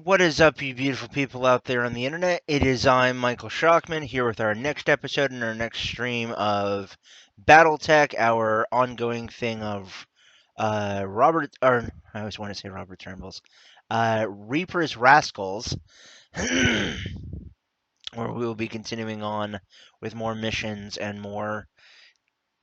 What is up, you beautiful people out there on the internet? It is I, Michael Shockman, here with our next episode and our next stream of BattleTech, our ongoing thing of I always want to say Robert Turnbull's, Reaper's Rascals, where we will be continuing on with more missions and more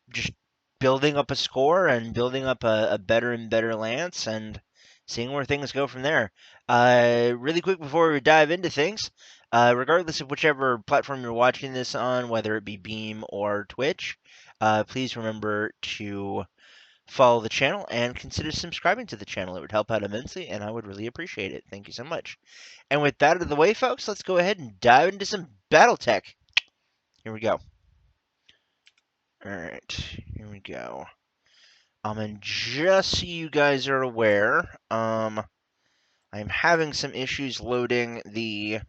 just building up a score and building up a better and better lance and seeing where things go from there. Really quick before we dive into things, regardless of whichever platform you're watching this on, whether it be Beam or Twitch, please remember to follow the channel and consider subscribing to the channel. It would help out immensely, and I would really appreciate it. Thank you so much. And with that out of the way, folks, let's go ahead and dive into some BattleTech. Here we go. Alright, here we go. And just so you guys are aware, I'm having some issues loading the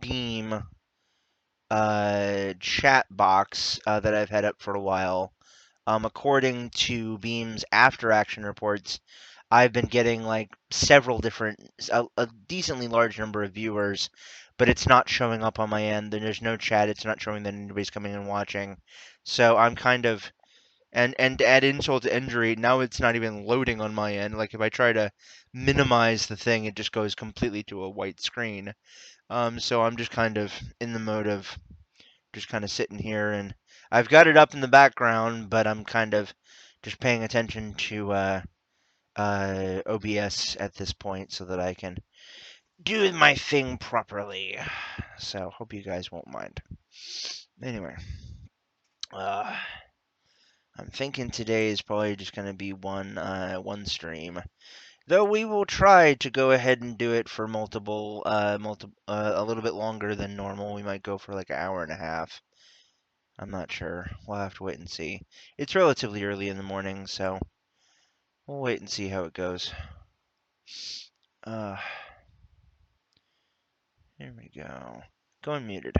Beam chat box that I've had up for a while. According to Beam's after action reports, I've been getting like several different, a decently large number of viewers, but it's not showing up on my end. There's no chat. It's not showing that anybody's coming and watching. So I'm kind of, and to add insult to injury, now it's not even loading on my end. Like if I try to minimize the thing, it just goes completely to a white screen. So I'm just kind of in the mode of just kind of sitting here, and I've got it up in the background, but I'm kind of just paying attention to OBS at this point so that I can do my thing properly. So hope you guys won't mind. Anyway, I'm thinking today is probably just going to be one stream. Though we will try to go ahead and do it for a little bit longer than normal. We might go for like an hour and a half. I'm not sure. We'll have to wait and see. It's relatively early in the morning, so we'll wait and see how it goes. Here we go. Going muted.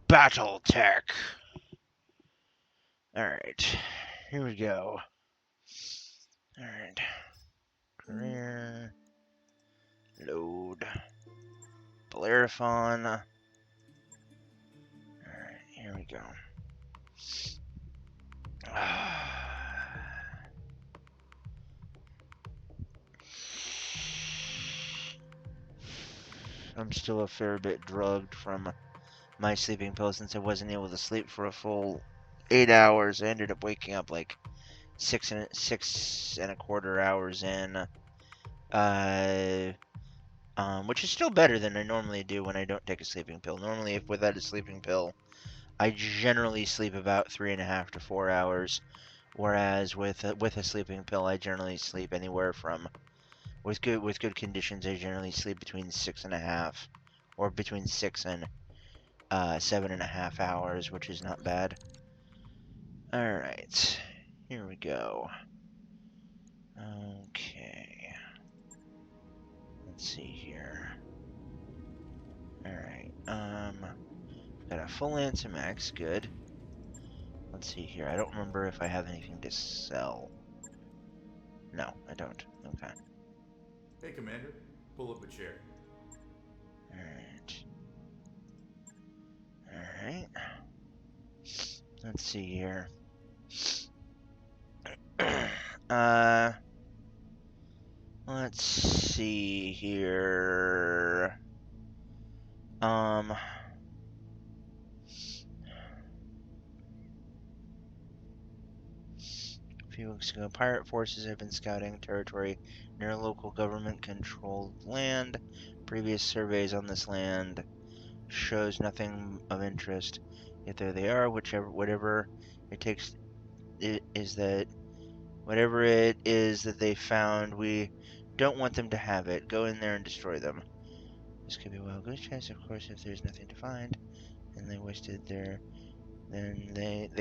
BattleTech. Alright, here we go. Alright. Career. Load. Bellerophon. Alright, here we go. I'm still a fair bit drugged from my sleeping pill since I wasn't able to sleep for a full 8 hours. I ended up waking up like six and a quarter hours in, which is still better than I normally do when I don't take a sleeping pill. Normally, without a sleeping pill, I generally sleep about 3.5 to 4 hours. Whereas with a sleeping pill, I generally sleep anywhere from with good conditions. I generally sleep between 6.5 or between 6 and 7.5 hours, which is not bad. All right, here we go. Okay, let's see here. All right, got a full Antimax, good. Let's see here. I don't remember if I have anything to sell. No, I don't. Okay. Hey, Commander. Pull up a chair. Alright. Alright. Let's see here. Let's see here. A few weeks ago, pirate forces have been scouting territory near local government-controlled land. Previous surveys on this land shows nothing of interest. Yet there they are. Whatever it takes, whatever it is that they found, we don't want them to have it. Go in there and destroy them. This could be a well good chance, of course, if there's nothing to find. And they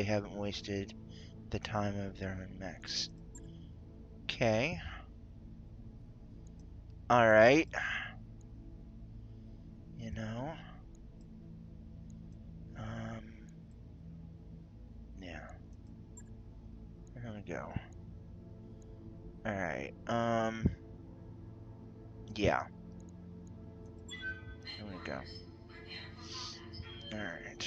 haven't wasted the time of their own mechs. Okay. Alright. You know. Yeah. There we go. Alright. Yeah. There we go. Alright.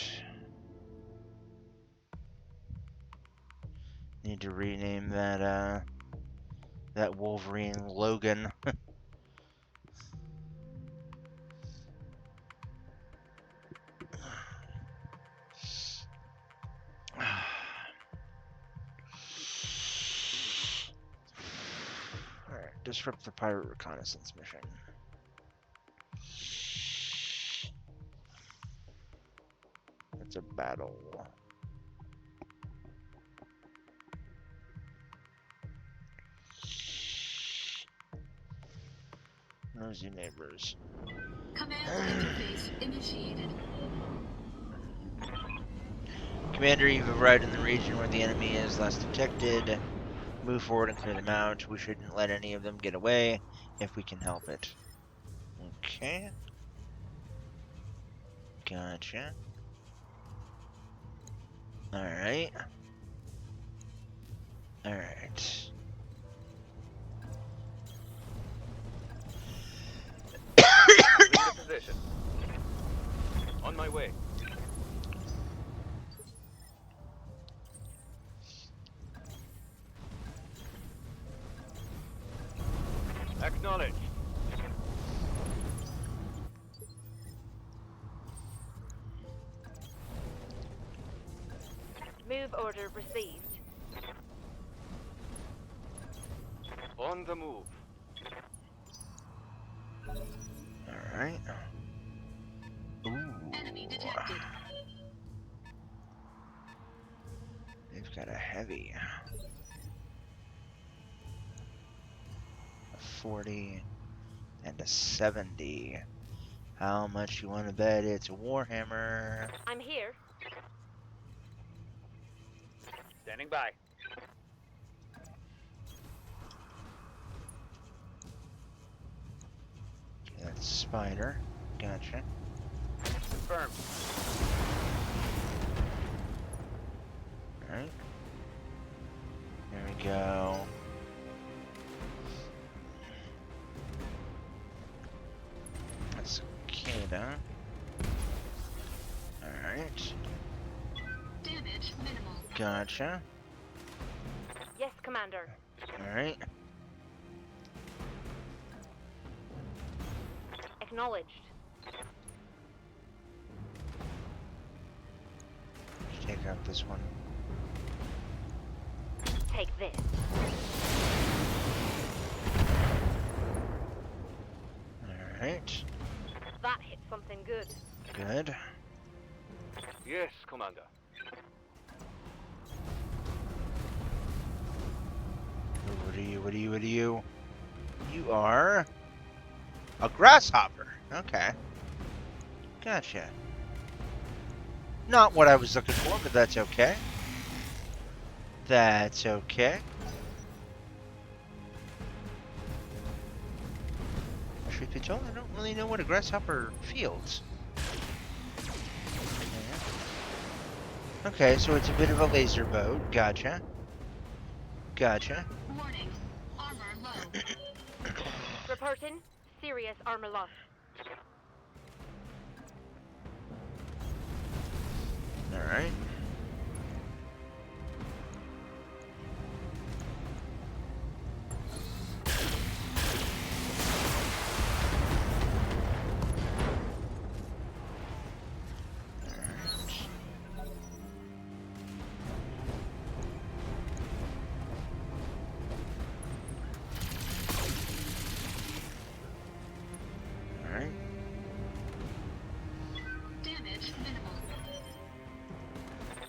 Need to rename that Wolverine Logan. Alright, disrupt the pirate reconnaissance mission. It's a battle. Nosy neighbors. Command interface initiated. Commander, you've arrived in the region where the enemy is last detected. Move forward and clear them out. We shouldn't let any of them get away if we can help it. Okay. Gotcha. Alright. Alright. Into position. On my way. Acknowledge. Move order received. On the move. Alright. Ooh. Enemy detected. They've got a heavy. A 40 and a 70. How much you want to bet it's a Warhammer? I'm here. Standing by. Okay, that's Spider. Gotcha. Confirmed. Alright. There we go. That's Kida. Alright. Damage minimal. Gotcha. Yes, Commander. Alright. Acknowledged. Let's take out this one. Take this. Alright. That hit something good. Good. Yes, Commander. What are you? What are you? What are you? You are a grasshopper. Okay. Gotcha. Not what I was looking for, but that's okay. That's okay. Truth be told, I don't really know what a grasshopper feels. Okay, so it's a bit of a laser boat. Gotcha. Gotcha. Warning. Armor low. Reporting. Serious armor loss. Alright. Alright. Damage minimal.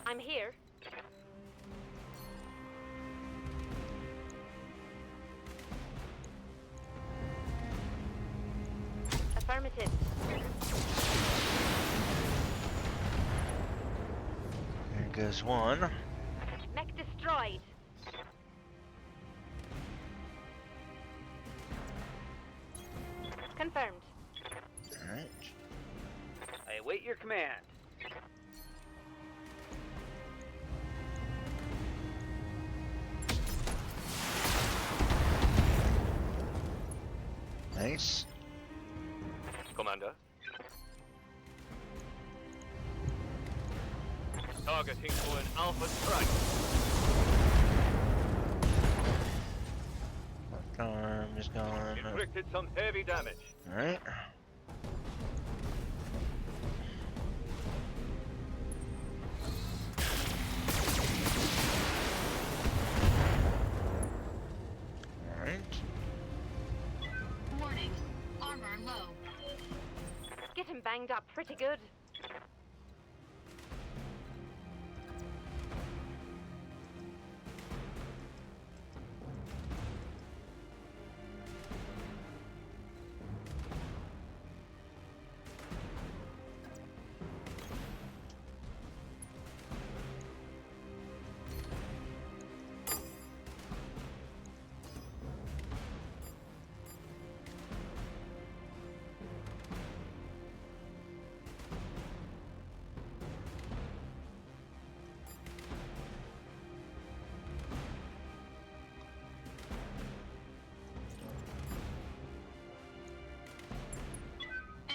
I'm here. Affirmative. There goes one. Mech destroyed. Confirmed. Alright. I await your command. Nice. Commander. Targeting for an alpha strike. Left arm is gone. Inflicted some heavy damage. Alright. Alright. Warning. Armor low. Getting banged up pretty good.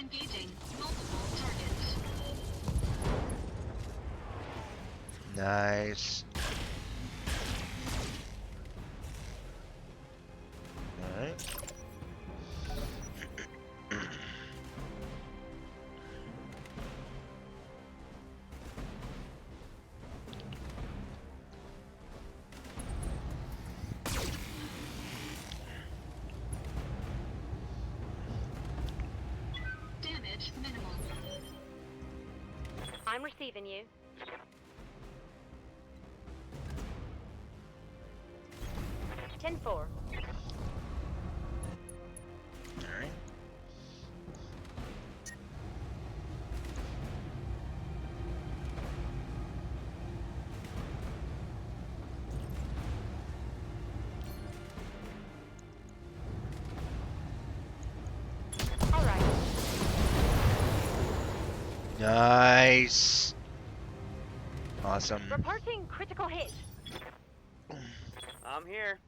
Engaging multiple targets. Nice. Alright. Damage minimal. I'm receiving you. Ten four. Alright. All right. Nice. Awesome. Reporting critical hit. I'm here.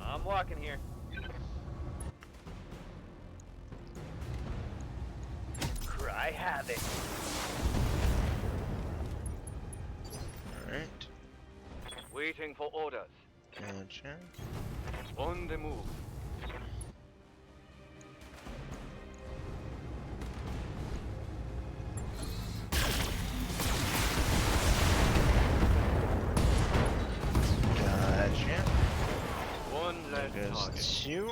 I'm walking here. Cry havoc. Alright. Waiting for orders. Gotcha. On the move. Gotcha. One There less goes target. two.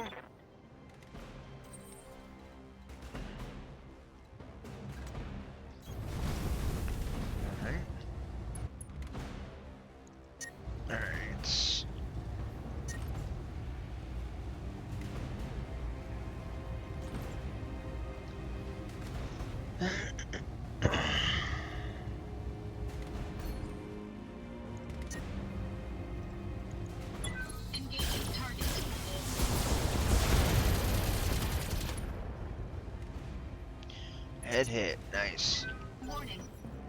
Alright. Alright. Engaging target. Head hit. Nice. Warning.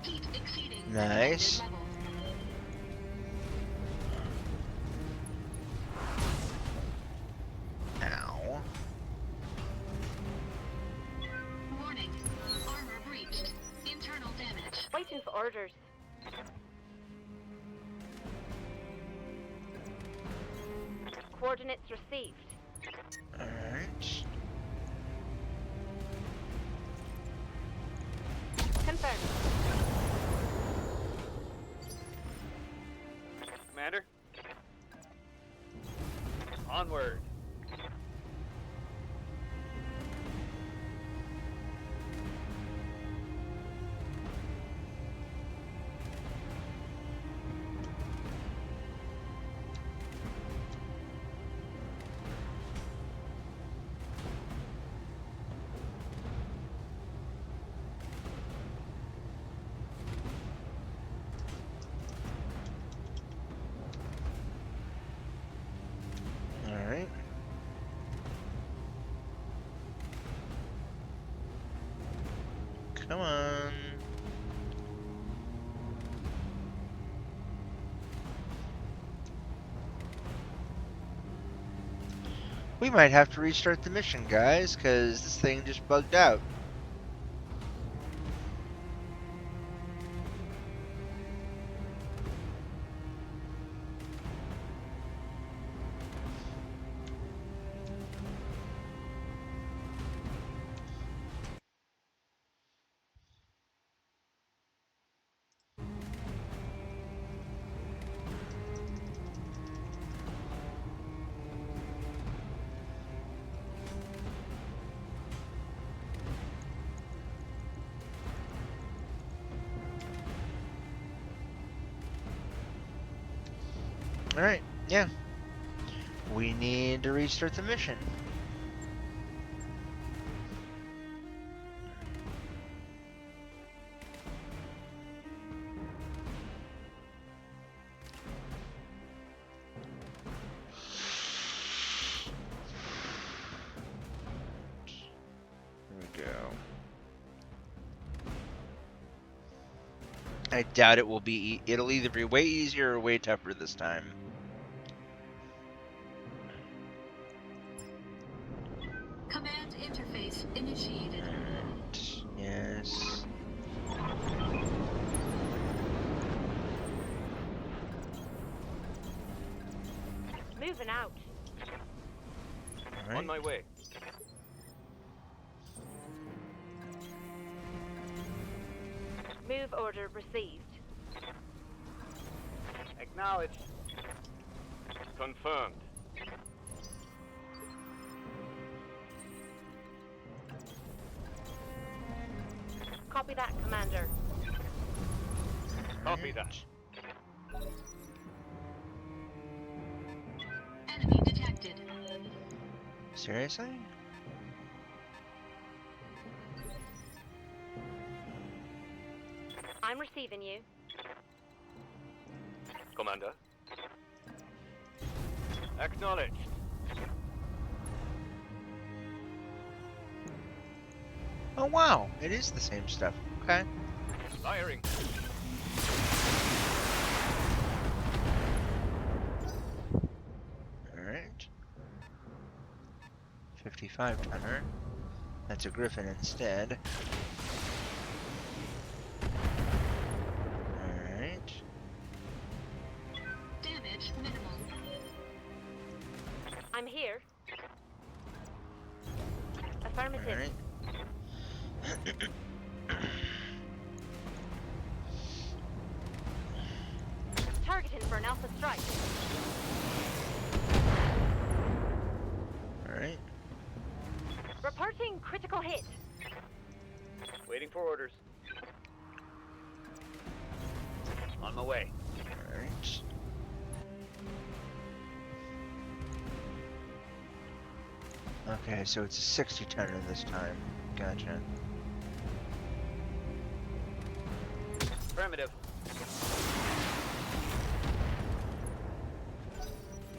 Heat exceeding Nice. recommended levels. Ow. Warning. Armor breached. Internal damage. Waiting for orders. Coordinates received. Alright. Confirmed. Commander? Onward. Alright. Come on. We might have to restart the mission, guys, because this thing just bugged out. Alright, yeah. We need to restart the mission. Here we go. I doubt it will be. It'll either be way easier or way tougher this time. Command interface initiated. Alright, yes. Moving out. Alright. On my way. Move order received. Acknowledged. Confirmed. Copy that, Commander. Copy that. Enemy detected. Seriously? I'm receiving you. Commander. Acknowledged. Oh wow, it is the same stuff. Okay. Firing. Alright. 55 tonner. That's a Griffin instead. Alright. Damage minimal. I'm here. Affirmative. Alright. Targeting for an alpha strike. Alright. Reporting critical hit. Waiting for orders. On my way. Alright. Okay, so it's a 60 tonner this time. Gotcha. Affirmative.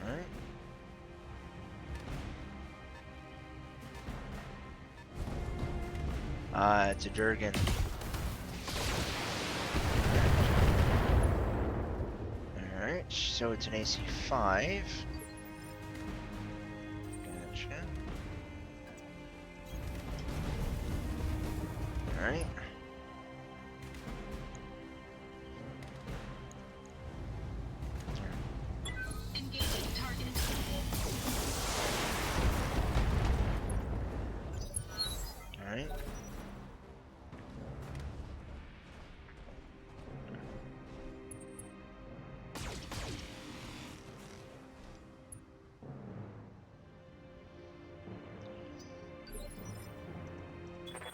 Alright. Ah, it's a Durgan. Alright, so it's an AC 5. Gotcha. Alright. Engaging target. Alright.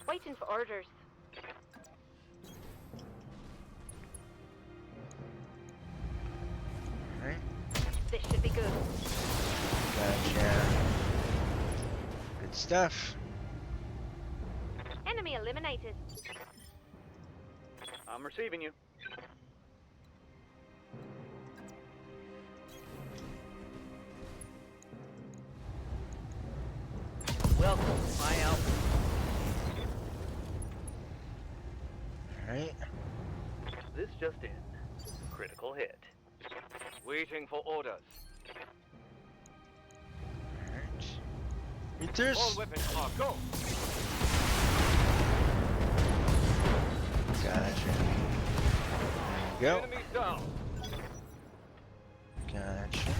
Waiting for orders. Alright. This should be good. Gotcha. Good stuff. Enemy eliminated. I'm receiving you. Welcome to my outfit. Alright. This just in. Critical hit. Waiting for orders. Alright. All Meters. weapons are go. Gotcha. There you go. Enemies down. Gotcha.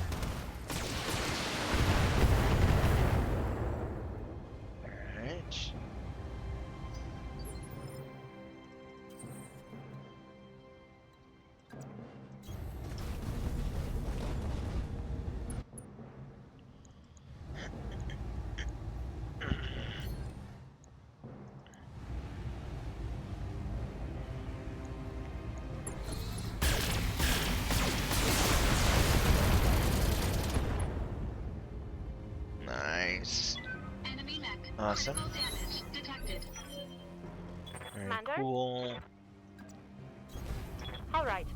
Alright. Nice. Enemy mech. Awesome. Critical damage detected. Very Commander? cool. All right.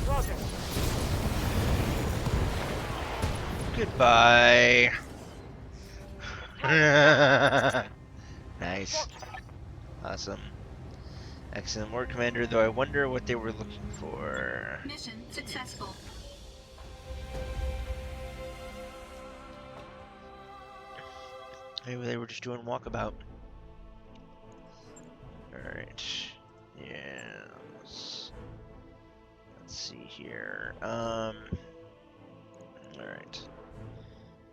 Roger. Goodbye. Nice. Awesome. Excellent work, Commander, though I wonder what they were looking for. Mission successful. Maybe they were just doing walkabout. Alright. Yes. Let's see here. Alright.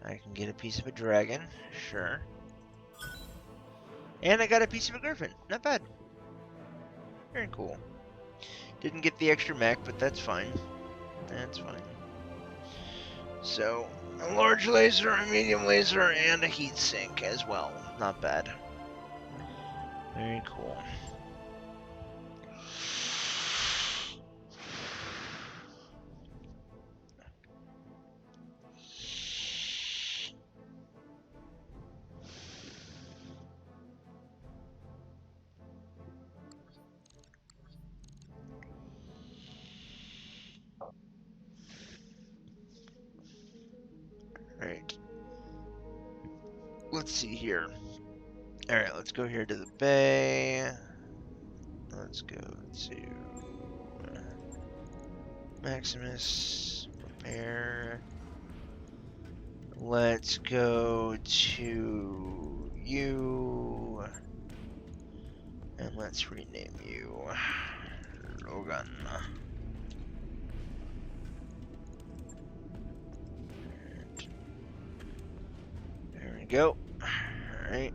I can get a piece of a dragon. Sure. And I got a piece of a griffin. Not bad. Very cool. Didn't get the extra mech, but that's fine. That's fine. So, a large laser, a medium laser, and a heat sink as well. Not bad. Very cool. Alright. Let's see here. Alright, let's go here to the bay. Let's go to Maximus. Prepare. Let's go to you. And let's rename you Logan. There we go. Alright.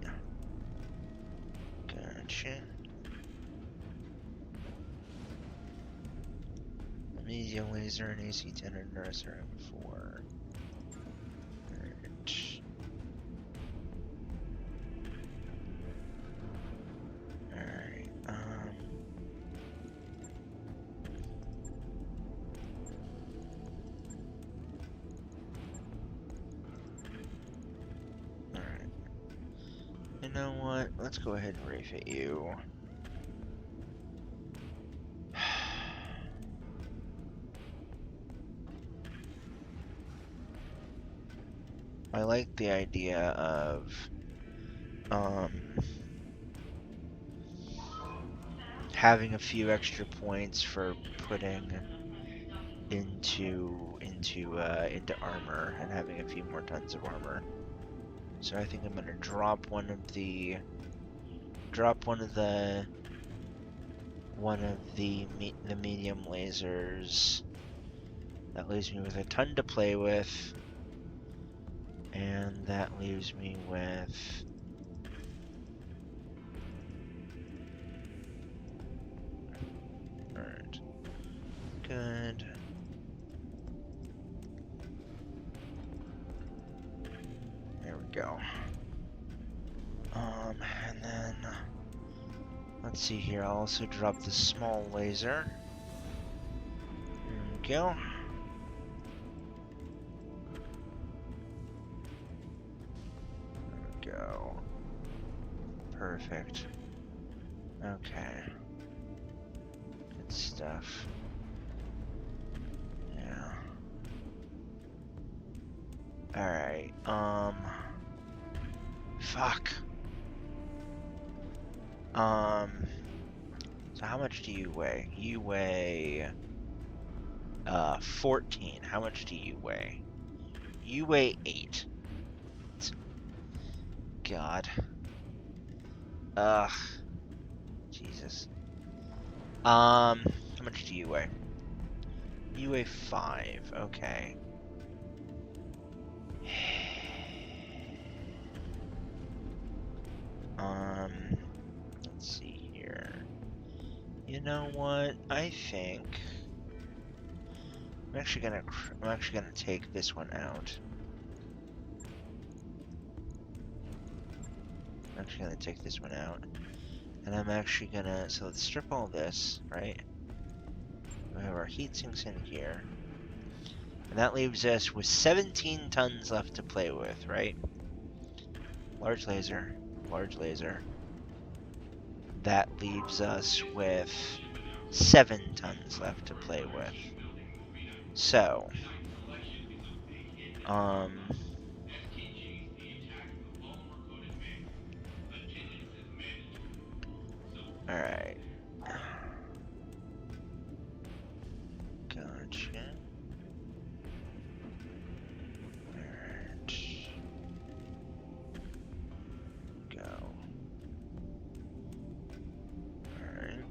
Gotcha. Medium laser and AC 10 and nursery 4. Alright. Alright. Alright. know what? Let's go ahead and refit you. I like the idea of having a few extra points for putting into armor and having a few more tons of armor. So I think I'm gonna drop one of the medium lasers. That leaves me with a ton to play with, and that leaves me with alright. Good. There we go. And then let's see here. I'll also drop the small laser. There we go. There we go. Perfect. Okay. Good stuff. Yeah. Alright, fuck. So how much do you weigh? You weigh, 14. How much do you weigh? You weigh 8. God. Ugh. Jesus. How much do you weigh? You weigh 5. Okay. Let's see here. You know what? I think I'm actually gonna take this one out. I'm actually gonna take this one out, and I'm actually gonna. So let's strip all this, right? We have our heat sinks in here, and that leaves us with 17 tons left to play with, right? Large laser, large laser. That leaves us with 7 tons left to play with. So, alright. Gotcha. Alright. Go. Alright.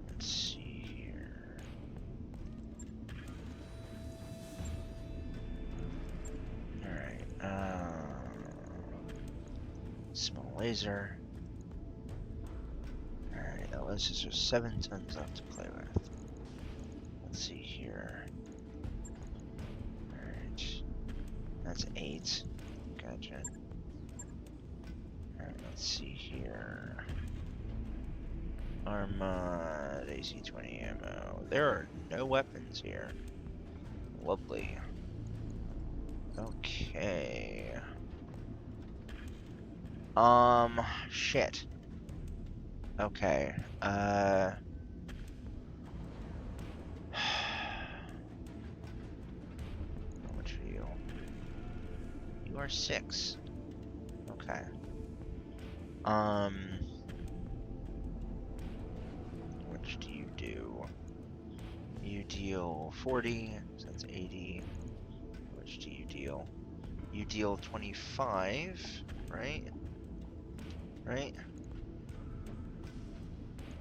Let's see here. Alright, small laser. Alright, that leaves us with 7 tons left to play with. Let's see here. Alright. That's 8. Gotcha. Alright, let's see here. Armad, AC-20 ammo. There are no weapons here. Lovely. Okay. Shit. Okay, how much are you? You are 6. Okay. How much do you do? You deal 40, so that's 80. How much do you deal? You deal 25, right? Right?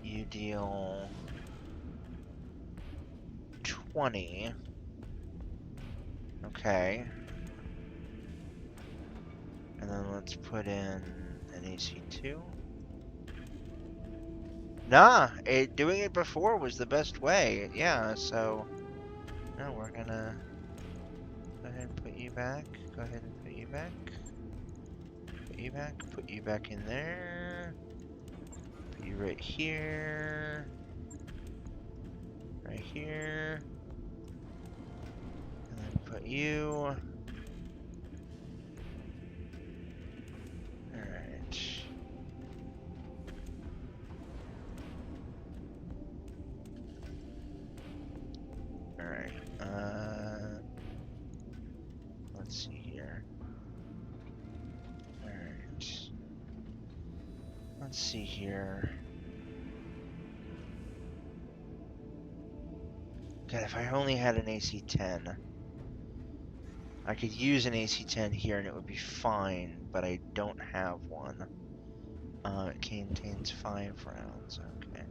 You deal 20. Okay. And then let's put in an AC2. Nah, doing it before was the best way. Yeah, so now we're gonna go ahead and put you back. Go ahead and put you back. Put you back. Put you back in there. Put you right here. Right here. And then put you Alright. Let's see here. Alright. Let's see here. God, if I only had an AC-10. I could use an AC-10 here and it would be fine, but I don't have one. It contains 5 rounds, okay.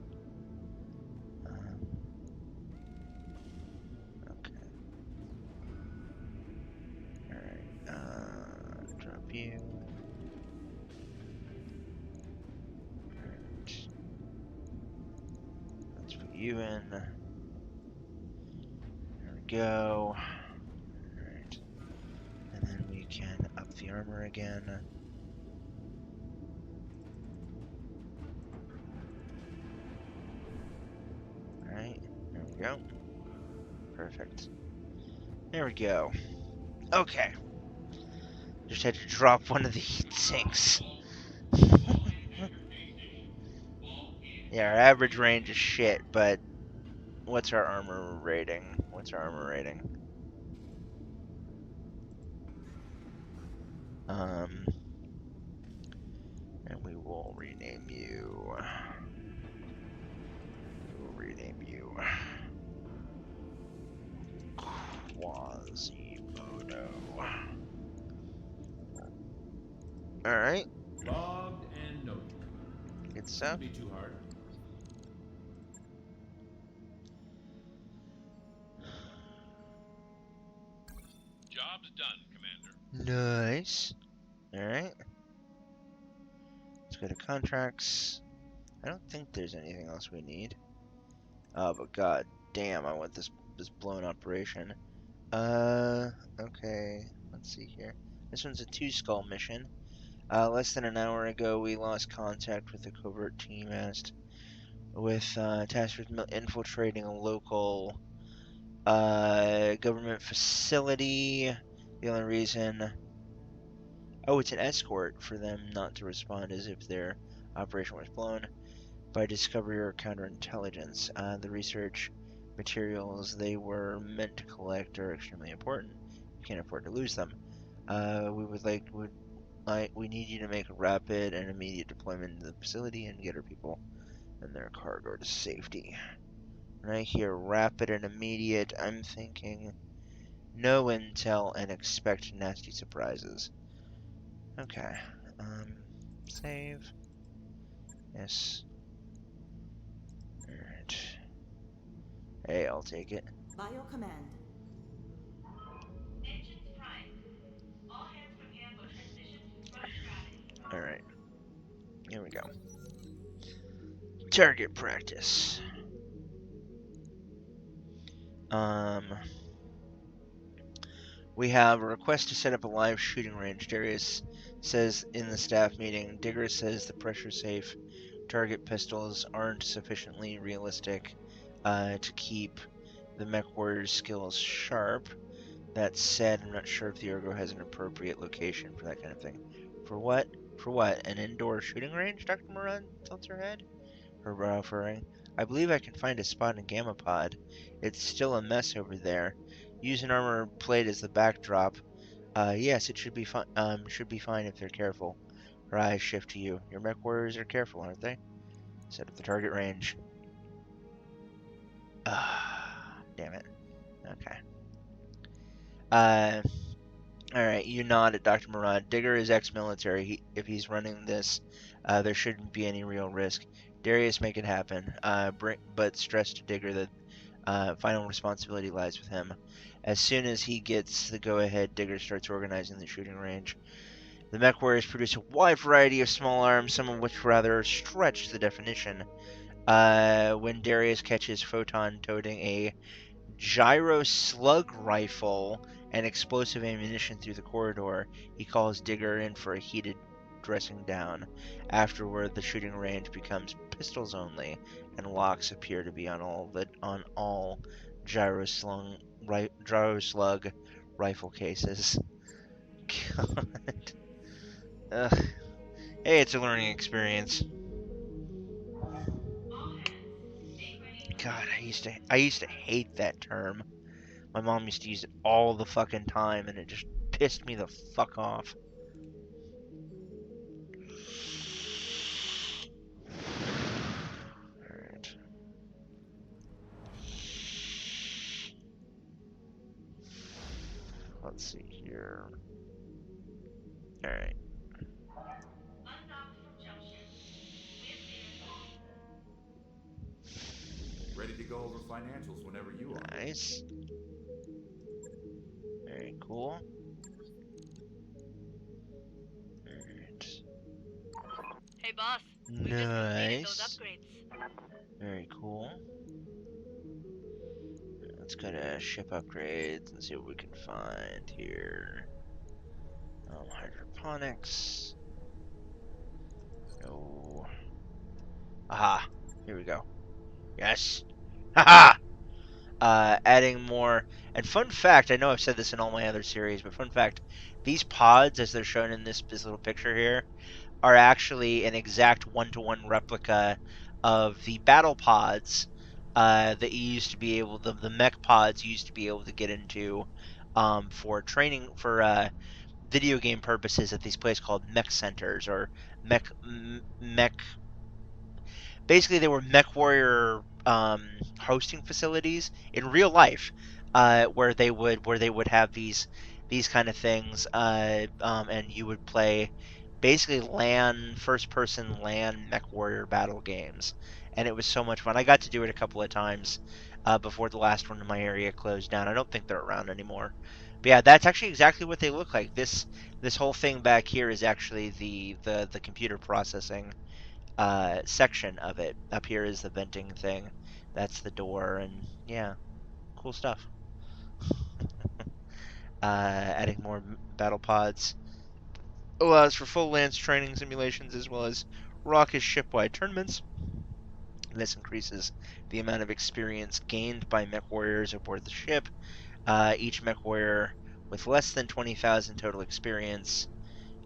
Okay. Alright, drop you. Alright. Let's put you in. There we go. Alright. And then we can up the armor again. Alright, there we go. Perfect. There we go. Okay. Just had to drop one of the heat sinks. Yeah, our average range is shit, but what's our armor rating? What's our armor rating? And we will rename you. We will rename you Quasimodo. Alright. Logged and noted. Good stuff. Shouldn't be too hard. Job's done, Commander. Nice. Alright. Let's go to contracts. I don't think there's anything else we need. Oh, but god damn, I want this blown operation. Okay. Let's see here. This one's a 2-skull mission. Less than an hour ago, we lost contact with the covert team tasked with infiltrating a local government facility. The only reason... Oh, it's an escort for them not to respond as if their operation was blown by discovery or counterintelligence. The research materials they were meant to collect are extremely important. We can't afford to lose them. We need you to make a rapid and immediate deployment in the facility and get our people and their cargo to safety. When I hear rapid and immediate, I'm thinking no intel and expect nasty surprises. Okay. Save. Yes. Alright. Hey, I'll take it. Bio command. Engines primed. All hands prepare for transition to thrust gravity. Alright. Here we go. Target practice. We have a request to set up a live shooting range. Darius says in the staff meeting. Digger says the pressure safe target pistols aren't sufficiently realistic to keep the mech warrior's skills sharp. That said, I'm not sure if the Ergo has an appropriate location for that kind of thing. For what? For what? An indoor shooting range? Dr. Moran tilts her head. Her brow furrowing. I believe I can find a spot in Gamma Pod. It's still a mess over there. Use an armor plate as the backdrop. Yes, it should be fine. Should be fine if they're careful. Her eyes shift to you. Your mech warriors are careful, aren't they? Set up the target range. Damn it. Okay. Alright, you nod at Dr. Moran. Digger is ex-military. If he's running this, there shouldn't be any real risk. Darius, make it happen. But stress to Digger that final responsibility lies with him. As soon as he gets the go-ahead, Digger starts organizing the shooting range. The mech warriors produce a wide variety of small arms, some of which rather stretch the definition. When Darius catches Photon toting a gyro slug rifle and explosive ammunition through the corridor, he calls Digger in for a heated dressing down. Afterward, the shooting range becomes pistols only, and locks appear to be on all gyro slug rifle cases. God. Ugh. Hey, it's a learning experience. God, I used to hate that term. My mom used to use it all the fucking time, and it just pissed me the fuck off. Alright. Let's see here. Alright. Undocked from jump ship. We're cleared. Ready to go over financials whenever you are. Nice. Very cool. Alright. Hey boss, we just completed those Nice. upgrades. Very cool. Let's go to ship upgrades and see what we can find here. Hydroponics. No. Aha. Here we go. Yes. Haha. Adding more. And fun fact, I know I've said this in all my other series, but fun fact, these pods, as they're shown in this little picture here, are actually an exact one-to-one replica of the battle pods that you used to be able, the mech pods you used to be able to get into for training, for video game purposes at these places called mech centers, or mech. Basically, they were mech warrior hosting facilities in real life, where they would have these kind of things, and you would play basically first person LAN mech warrior battle games, and it was so much fun. I got to do it a couple of times before the last one in my area closed down. I don't think they're around anymore. But yeah, that's actually exactly what they look like. This whole thing back here is actually the computer processing section of it. Up here is the venting thing. That's the door, and yeah, cool stuff. Adding more battle pods allows for full lance training simulations as well as raucous ship-wide tournaments. This increases the amount of experience gained by mech warriors aboard the ship. Each mech warrior with less than 20,000 total experience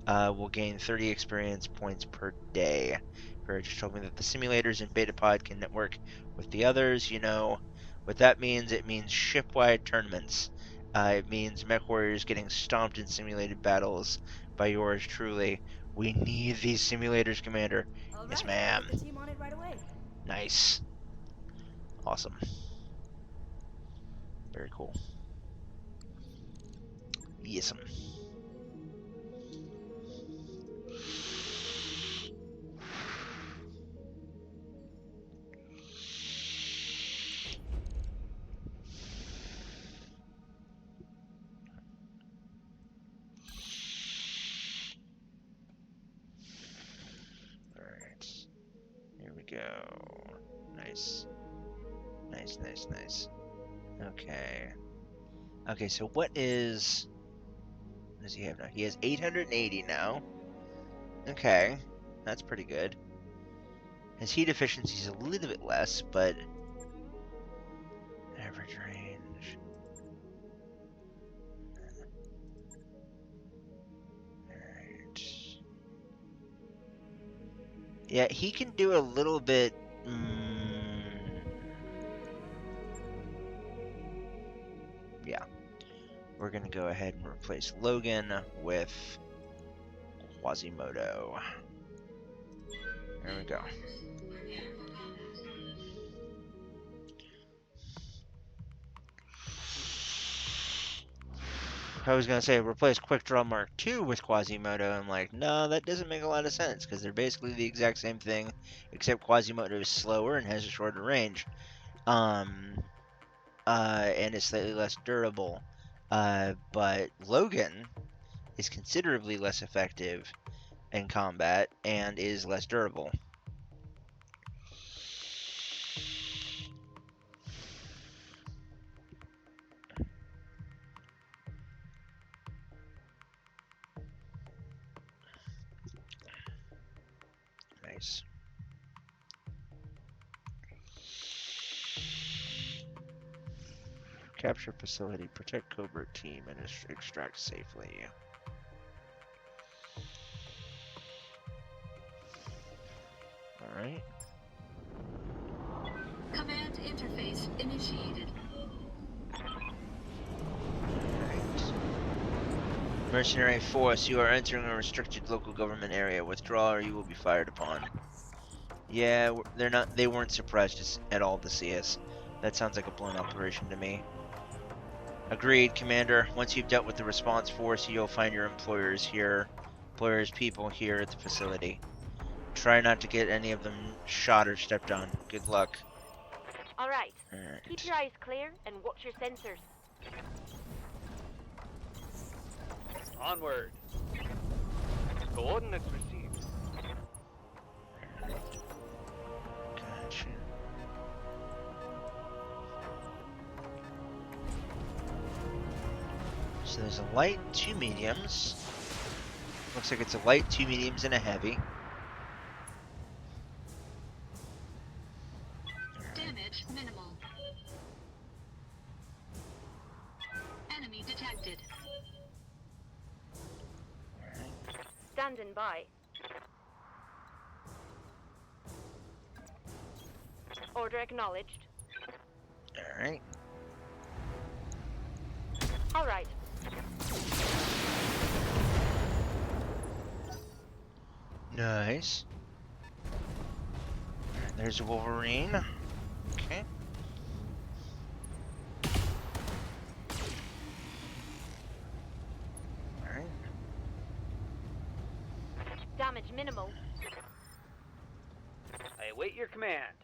will gain 30 experience points per day. Vera just told me that the simulators in BetaPod can network with the others. You know what that means? It means ship-wide tournaments. It means mech warriors getting stomped in simulated battles by yours truly. We need these simulators, Commander. All Yes, right, I'll ma'am. get the team on it right away. Nice. Awesome. Very cool. Yes. Alright. Here we go. Nice. Nice, nice, nice. Okay. Okay, so what does he have now? He has 880 now. Okay. That's pretty good. His heat efficiency is a little bit less, but average range. Alright. Yeah, he can do a little bit. Yeah. We're going to go ahead and replace Logan with Quasimodo. There we go. I was going to say replace Quick Draw Mark II with Quasimodo. I'm like, no, that doesn't make a lot of sense because they're basically the exact same thing, except Quasimodo is slower and has a shorter range. And is slightly less durable. But Logan is considerably less effective in combat and is less durable. Nice. Capture facility, protect covert team, and extract safely. Alright. Command interface initiated. Mercenary force, you are entering a restricted local government area. Withdraw or you will be fired upon. Yeah, they're not. They weren't surprised at all to see us. That sounds like a blown operation to me. Agreed, Commander. Once you've dealt with the response force, you'll find your employers people here at the facility. Try not to get any of them shot or stepped on. Good luck. All right. Alright. Keep your eyes clear and watch your sensors. Onward. Coordinates received. Gotcha. So there's a light, 2 mediums. Looks like it's a light, 2 mediums, and a heavy. Damage minimal. Enemy detected. Standing by. Order acknowledged. Alright. All right. Nice. There's a Wolverine. Okay. Alright. Damage minimal. I await your command.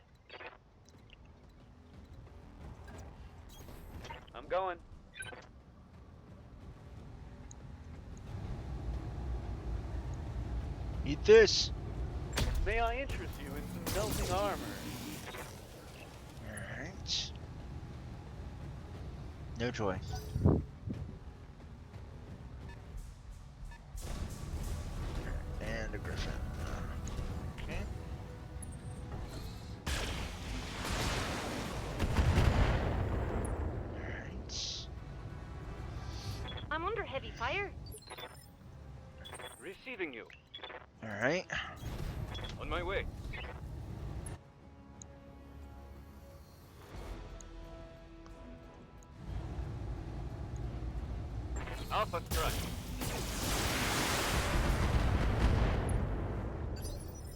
I'm going. Eat this. May I interest you in some melting armor? Alright. No joy. And a griffin. Okay. Alright. I'm under heavy fire. Receiving you. Alright. On my way. Alpha strike.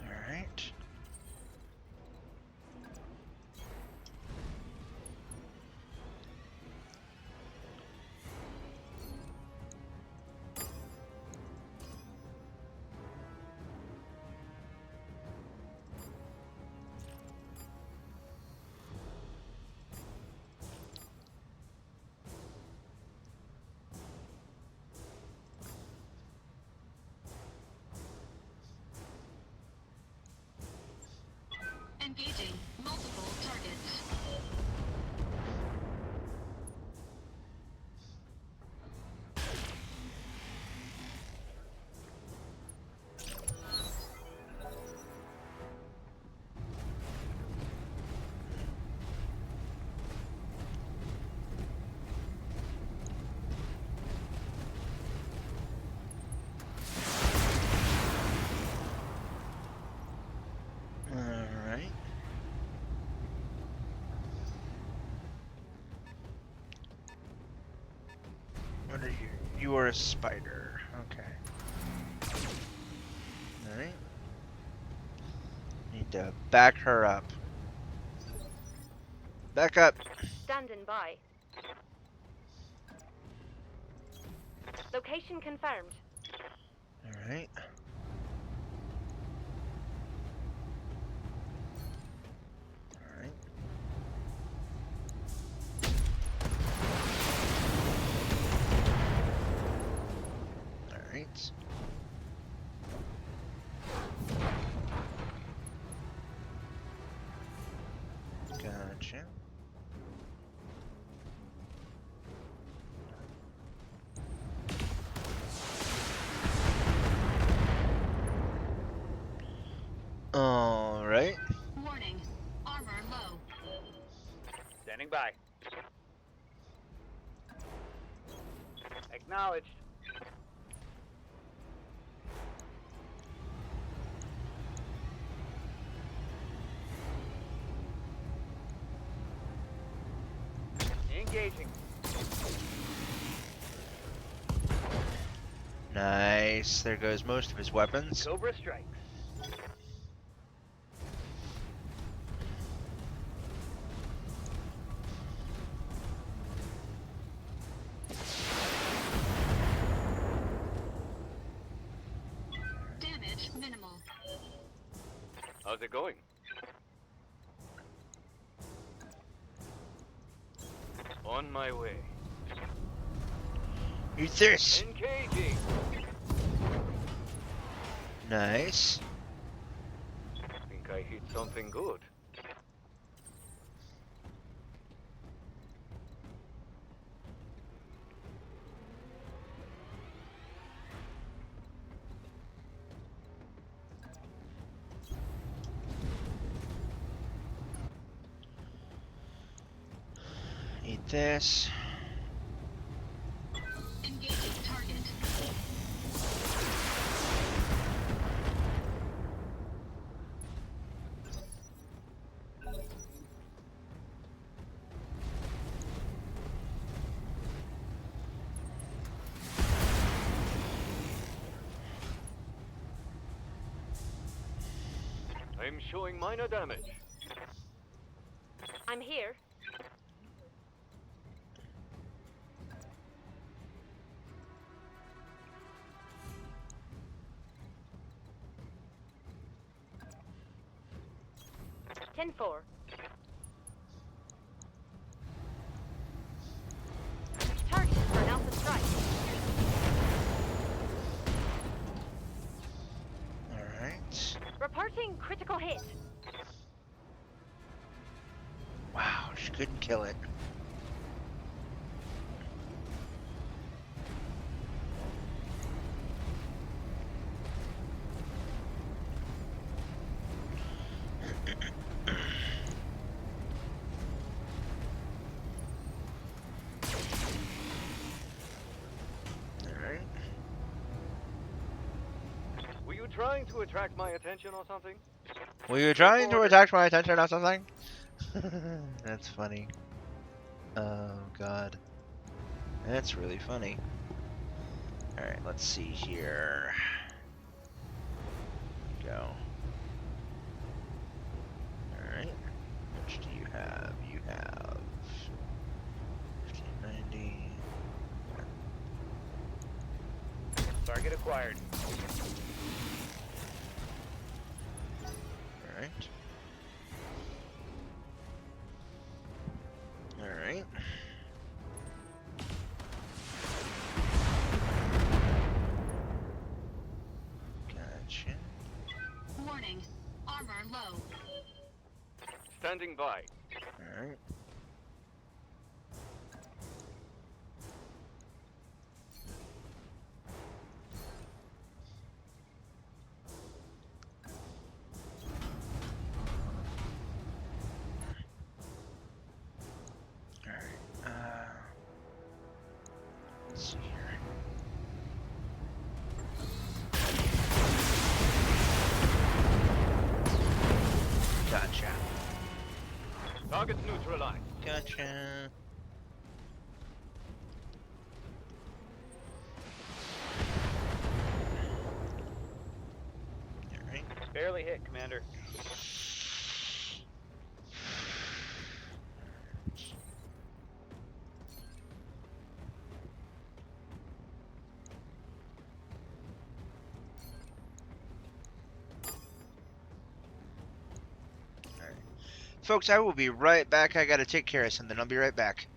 Alright. Engaging multiple targets. Alright. What are you? You are a spider. Okay. Alright. Need to back her up. Back up. Standing by. Location confirmed. Alright. Alright. Alright. Gotcha. Alright. Warning. Armor low. Standing by. Acknowledged. Engaging. Nice. There goes most of his weapons. Cobra strikes. Damage minimal. How's it going? On my way. Eat this. Engaging. Nice. Think I hit something good. Eat this. Engaging target. I'm showing minor damage. I'm here. Ten four. Targeted for an alpha strike. Alright. Reporting critical hit. Wow, she couldn't kill it. Alright. Were you trying to attract my attention or something? Were you trying to attract my attention or something? That's funny. Oh god. That's really funny. Alright, let's see here. Go. Alright. Which do you have? You have 1590. Target acquired. Alright. Alright. Gotcha. Warning. Armor low. Standing by. Alright. Let's see here. Gotcha. Target's neutralized. Gotcha. Alright. Barely hit, Commander. Folks, I will be right back. I gotta take care of something. I'll be right back.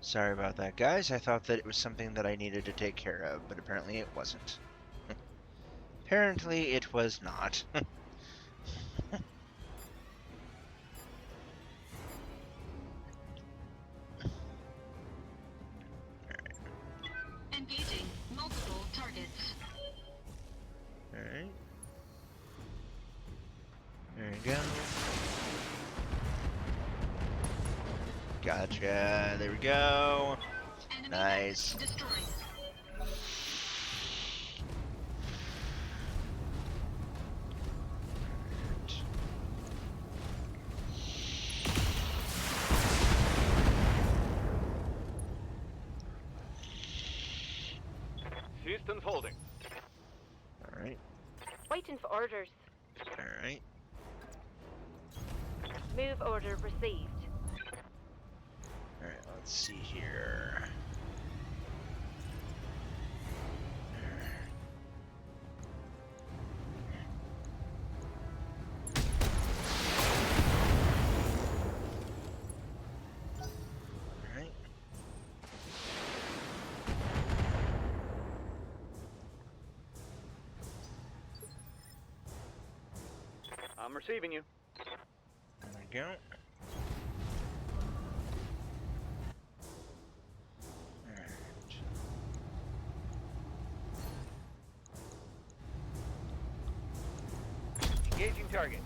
Sorry about that, guys. I thought that it was something that I needed to take care of, but apparently it wasn't. Apparently it was not. we go. Gotcha. There we go. Enemy Nice. destroyed. Systems holding. Alright. Waiting for orders. Alright. Move order received. Alright, let's see here. Alright. I'm receiving you. There we go. Alright. Engaging target.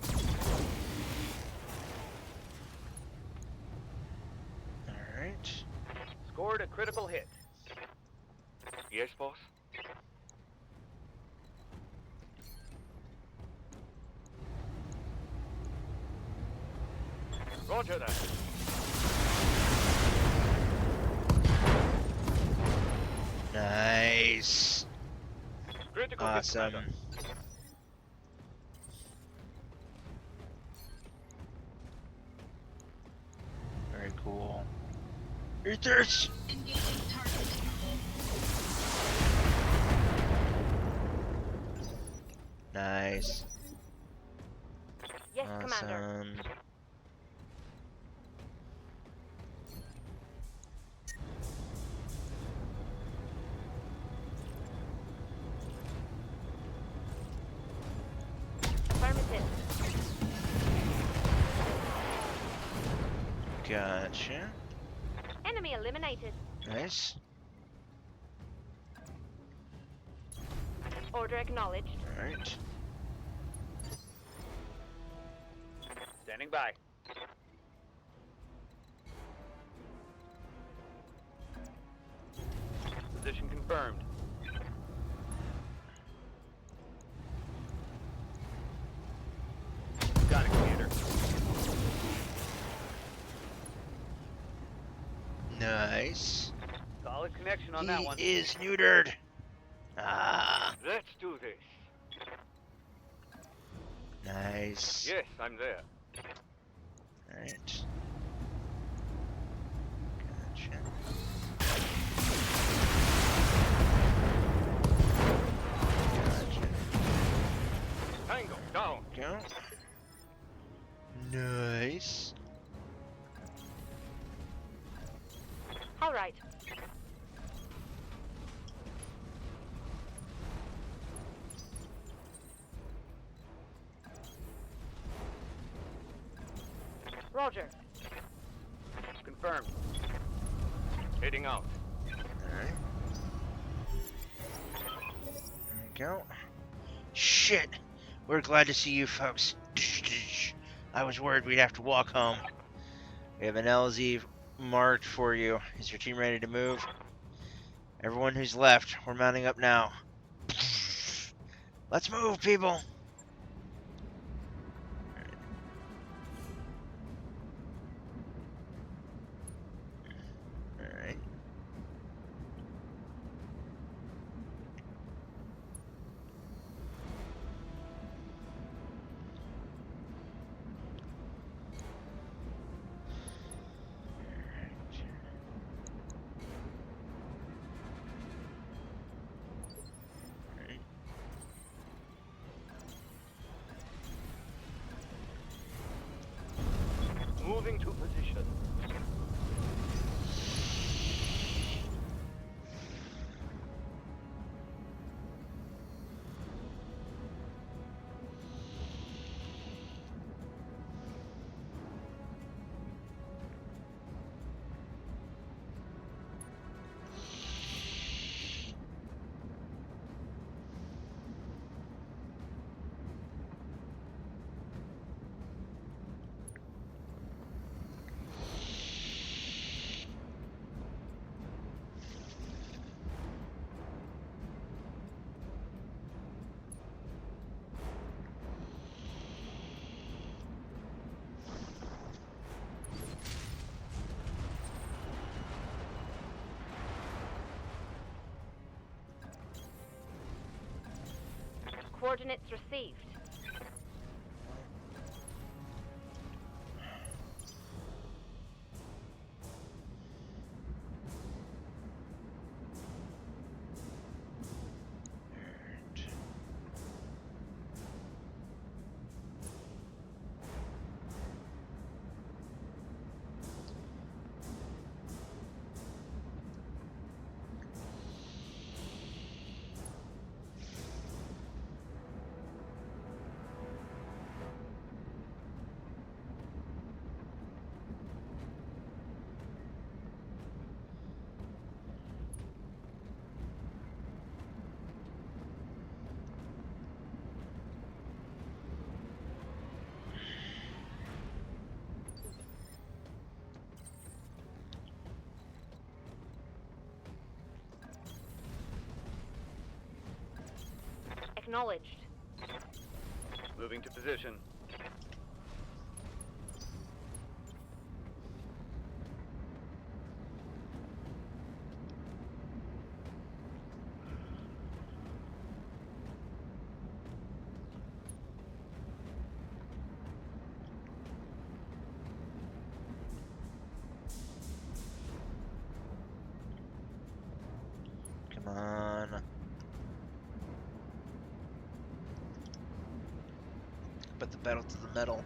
Alright. Scored a critical hit. Yes, boss. Roger that. Nice. Critical hit, Awesome. Commander. Very cool. Ethers! Engaging target. Nice. Yes, Commander. Awesome. Affirmative. Gotcha. Enemy eliminated. Nice. Order acknowledged. Alright. Standing by. Position confirmed. Got it, Commander. Nice. Solid connection on that one. He is neutered. Ah. Let's do this. Nice. Yes, I'm there. Alright. Gotcha. Gotcha. Tango, down. Go. Nice. All right. Roger. Confirmed. Heading out. Alright. There we go. Shit! We're glad to see you folks. I was worried we'd have to walk home. We have an LZ marked for you. Is your team ready to move? Everyone who's left, we're mounting up now. Let's move, people! Alright. Coordinates received. Acknowledged. Moving to position. Come on. Put the pedal to the metal.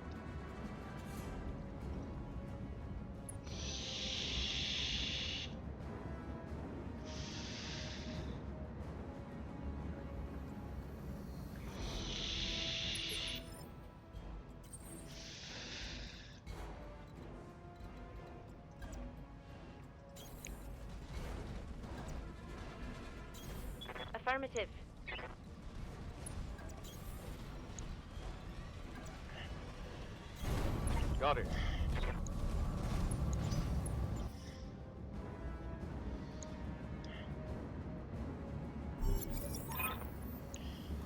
Affirmative. Got it.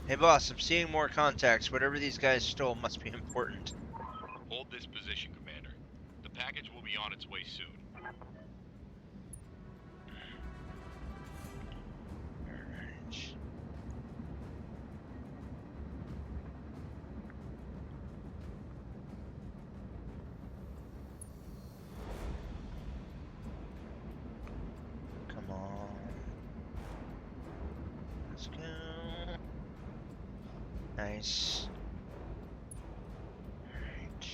Hey boss, I'm seeing more contacts. Whatever these guys stole must be important. Hold this position, Commander. The package will be on its way soon. Come on. Let's go. Nice. Alright.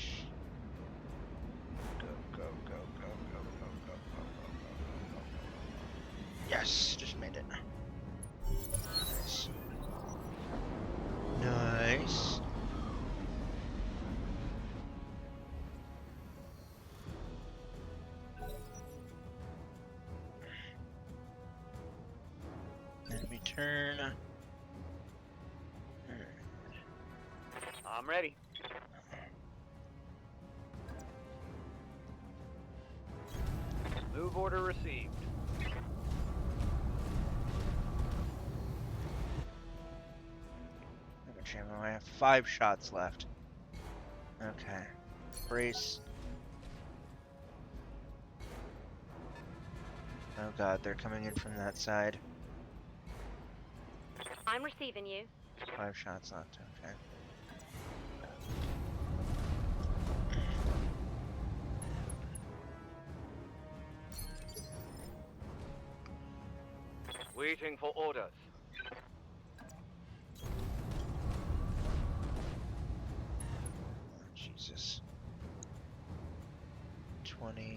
Go, go, go, go, go, go, go, go, go, go. Yes, just made it. Nice. Nice. Enemy turn. I'm ready. Move order received. I have 5 shots left. Okay. Brace. Oh god, they're coming in from that side. I'm receiving you. 5 shots left, okay. Waiting for orders. Oh, Jesus. 20. And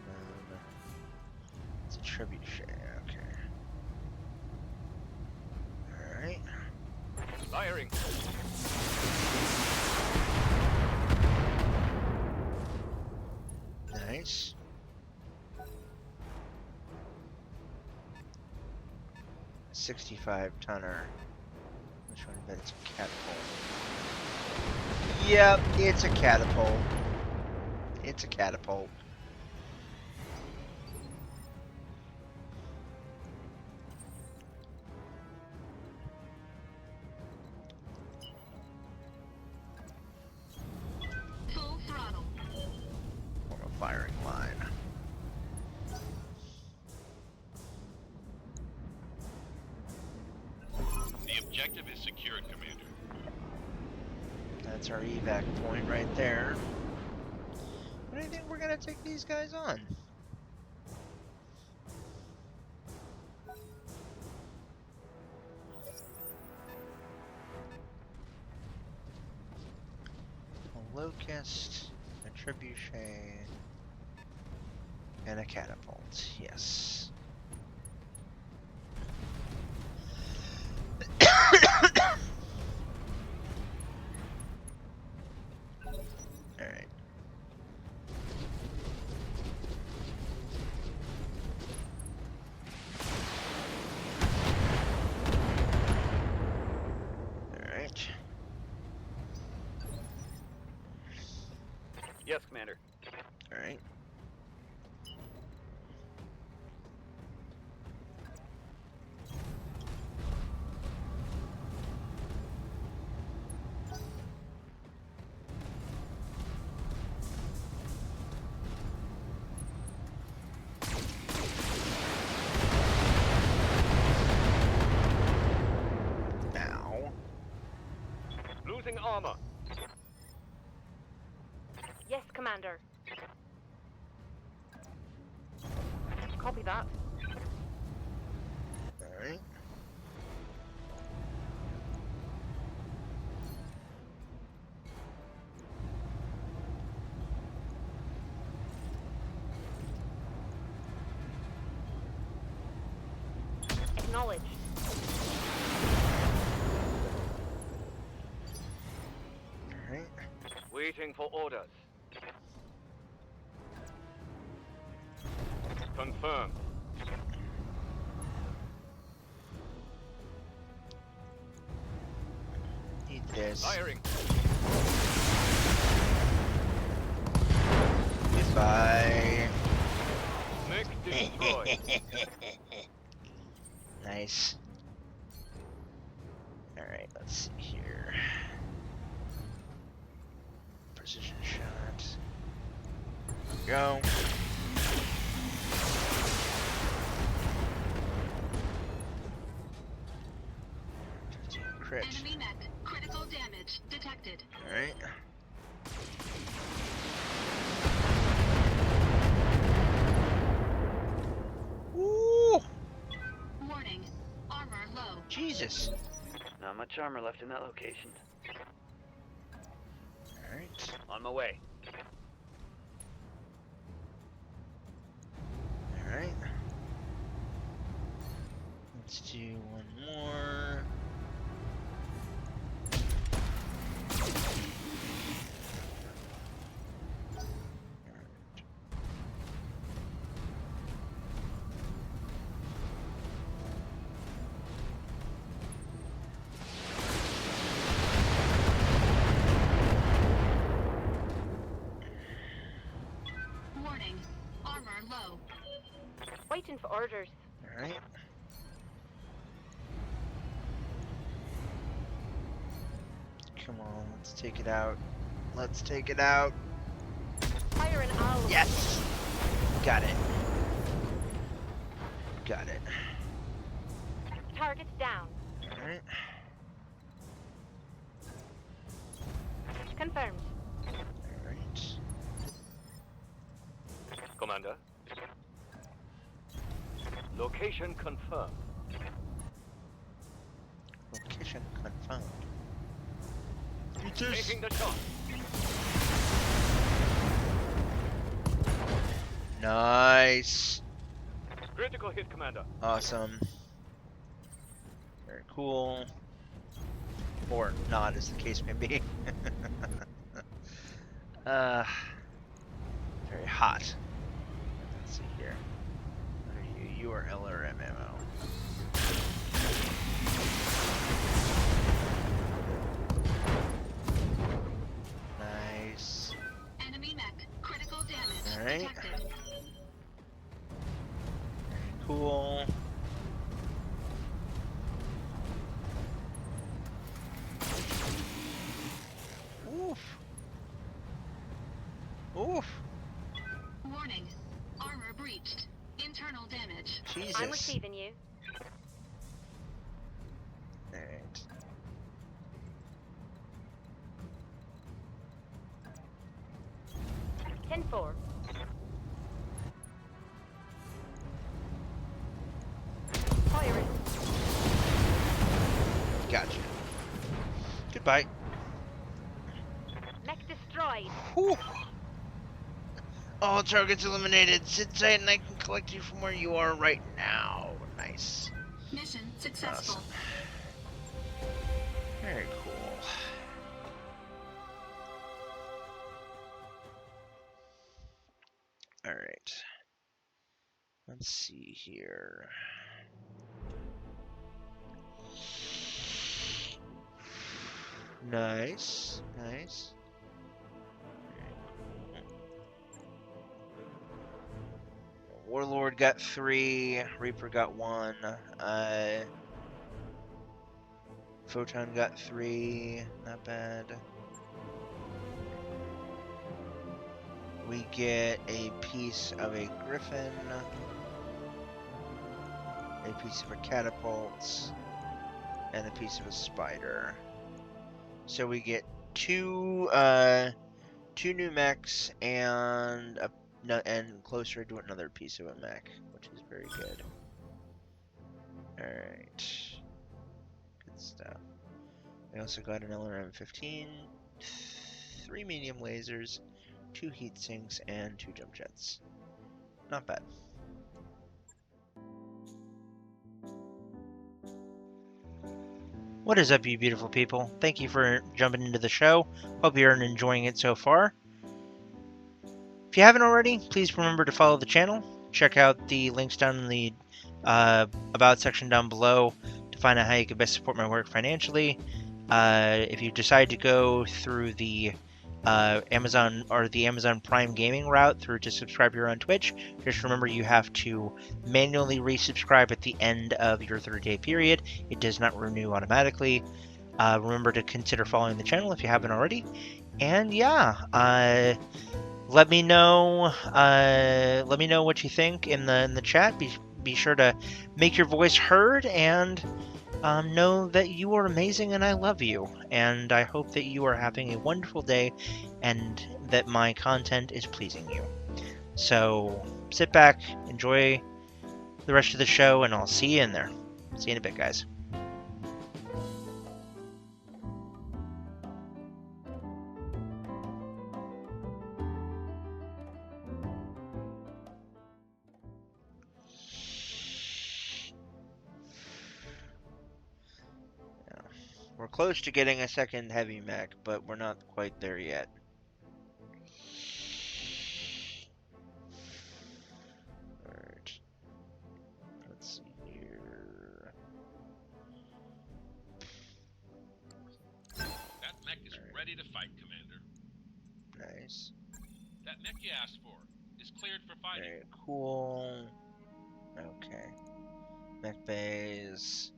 then. It's a trebuchet, okay. Alright. Firing. Nice. A 65-tonner. Which one? Bet it's a catapult. Yep, it's a catapult. It's a catapult. Full throttle. On a firing line. The Objective is secured, Commander. That's our evac point right there. What do you think we're gonna take these guys on? A locust, a trebuchet, and a catapult. Yes. Alright. Alright. Yes, Commander. Alright. Now. Losing armor. Yes, Commander. Copy that. Alright. Acknowledged. Alright. Waiting for orders. Confirmed. Need this. Firing. Goodbye. Mech destroyed. Nice. Alright, let's see here. Precision shot. Go. Crit. Enemy mech. Critical damage detected. Alright. Ooh! Warning. Armor low. Jesus. Not much armor left in that location. Alright. On my way. Alright. Let's do one more. Warning. Armor low. Waiting for orders. Alright. Come on, let's take it out. Let's take it out. Fire an owl. Yes! Got it. Got it. Target down. Alright. Confirmed. Alright. Commander. Location confirmed. Location confirmed. Taking the shot. Nice. Critical hit, Commander. Awesome. Very cool. Or not, as the case may be. Very hot. Let's see here. What are you? You are LRM ammo. Nice. Enemy mech. Critical damage Alright. detected. Cool. Oof. Oof. Warning. Armor breached. Internal damage. Jesus. I'm receiving you. Alright. 10-4. Firing. Gotcha. Goodbye. Mech destroyed. Whew. All targets eliminated. Sit tight and I can collect you from where you are right now. Nice. Mission successful. Awesome. Very cool. Alright. Let's see here. Nice. Nice. Warlord got 3. Reaper got 1. Photon got 3. Not bad. We get a piece of a griffin, a piece of a catapult, and a piece of a spider. So we get two new mechs and closer to another piece of a mech, which is very good. Alright. Good stuff. We also got an LRM-15, 3 medium lasers, 2 heat sinks, and 2 jump jets. Not bad. What is up, you beautiful people? Thank you for jumping into the show. Hope you're enjoying it so far. If you haven't already, please remember to follow the channel. Check out the links down in the About section down below to find out how you can best support my work financially. If you decide to go through the Amazon or the Amazon Prime Gaming route through to subscribe here on Twitch, just remember you have to manually resubscribe at the end of your 30-day period. It does not renew automatically. Remember to consider following the channel if you haven't already. And yeah, let me know what you think in the chat. Be sure to make your voice heard and know that you are amazing and I love you. And I hope that you are having a wonderful day and that my content is pleasing you. So sit back, enjoy the rest of the show, and I'll see you in there. See you in a bit, guys. We're close to getting a second heavy mech, but we're not quite there yet. Alright. Let's see here. That mech is ready to fight, Commander. Nice. That mech you asked for is cleared for fighting. Very cool. Okay. Mech bays.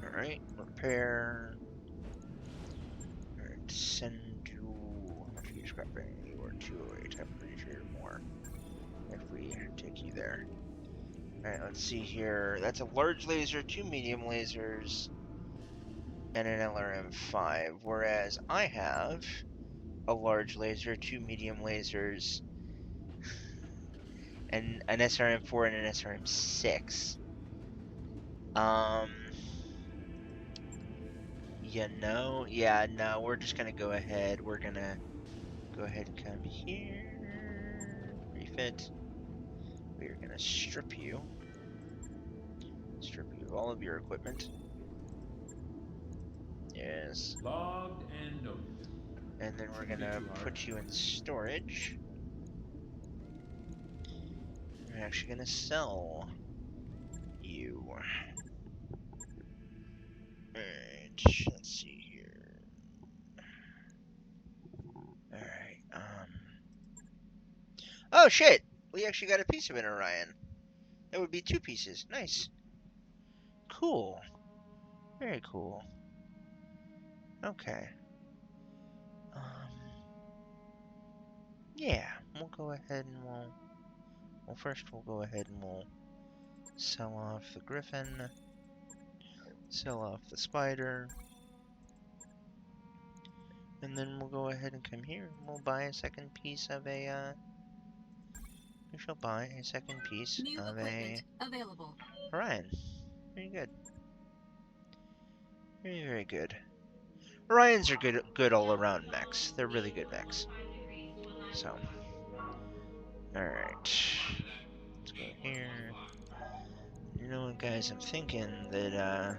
Alright, repair. Alright, send you. How much are you scrapping? You are 208. I'm pretty sure you're more. If we take you there. Alright, let's see here. That's a large laser, 2 medium lasers, and an LRM-5. Whereas I have a large laser, 2 medium lasers, and an SRM-4 and an SRM-6. Yeah, no, we're just gonna go ahead. We're gonna go ahead and come here. Refit. We're gonna strip you. Strip you of all of your equipment. Yes. Logged and noted. And then we're gonna put you in storage. We're actually gonna sell you. Alright, let's see here. Alright, oh shit! We actually got a piece of an Orion. That would be 2 pieces. Nice. Cool. Very cool. Okay. Yeah, we'll go ahead and we'll Well, first we'll go ahead and we'll sell off the Griffin, sell off the Spider, and then we'll go ahead and come here and we'll buy a second piece of a, we shall buy a second piece New of equipment a available. Orion. Very good. Very, very good. Orions are good all around mechs. They're really good mechs. So, alright. Let's go here. You know what, guys? I'm thinking that, I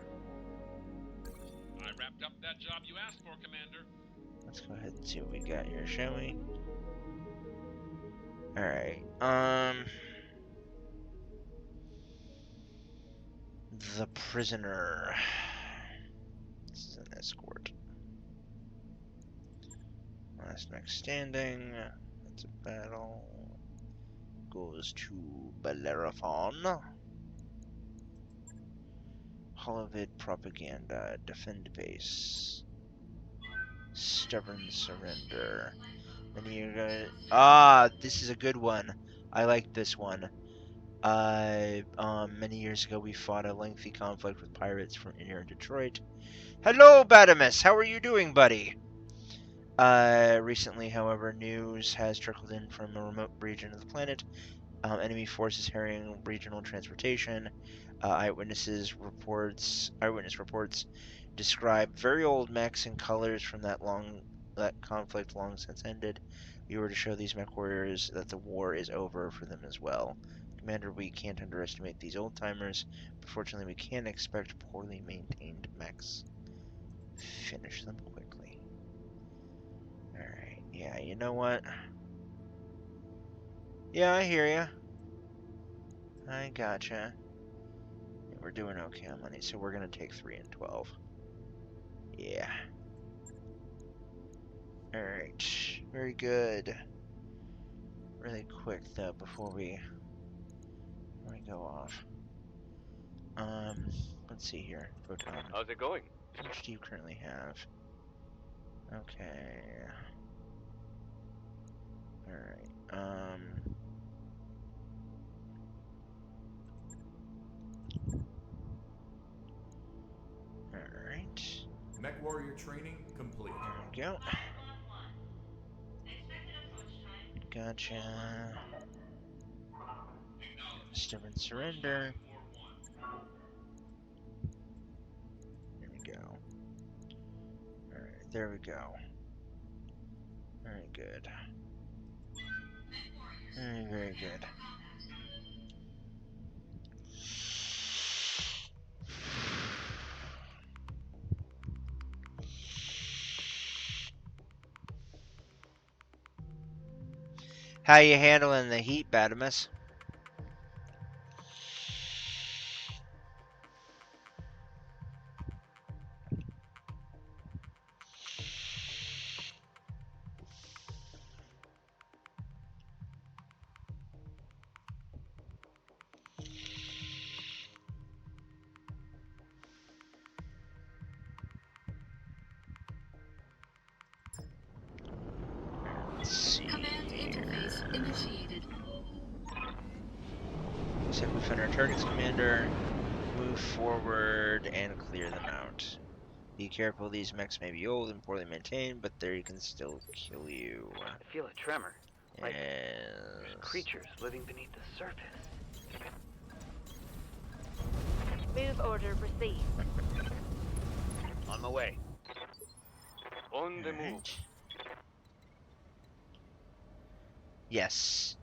wrapped up that job you asked for, Commander. let's go ahead and see what we got here, shall we? Alright, the prisoner. This is an escort. Last mech standing. That's a battle. Goes to Bellerophon. Holovid propaganda. Defend base. Stubborn surrender. Many years ago. Ah, this is a good one. I like this one. Many years ago we fought a lengthy conflict with pirates from near Detroit. Hello, Batimus. How are you doing, buddy? Recently, however, news has trickled in from a remote region of the planet. Enemy forces harrying regional transportation. Eyewitness reports describe very old mechs and colors from that conflict long since ended. We were to show these mech warriors that the war is over for them as well. Commander, we can't underestimate these old timers, but fortunately we can't expect poorly maintained mechs. Finish them quickly. Alright, yeah, you know what? Yeah, I hear ya. I gotcha. Yeah, we're doing okay on money, so we're gonna take 3 and 12. Yeah. Alright, very good. Really quick though, before we go off. Let's see here. Photon. How's it going? How much do you currently have? Okay. Alright. Alright. Mech warrior training complete. There we go. Gotcha. Stubborn surrender. There we go. Alright, there we go. Very good. Very, very good. How you handling the heat, Batimus? Let's see Command here. interface initiated. Set within our targets, Commander. Move forward and clear them out. Be careful, these mechs may be old and poorly maintained, but they can still kill you. I feel a tremor. Like there's Yes. creatures living beneath the surface. Move order received. On my way. On the move. Alright. Yes.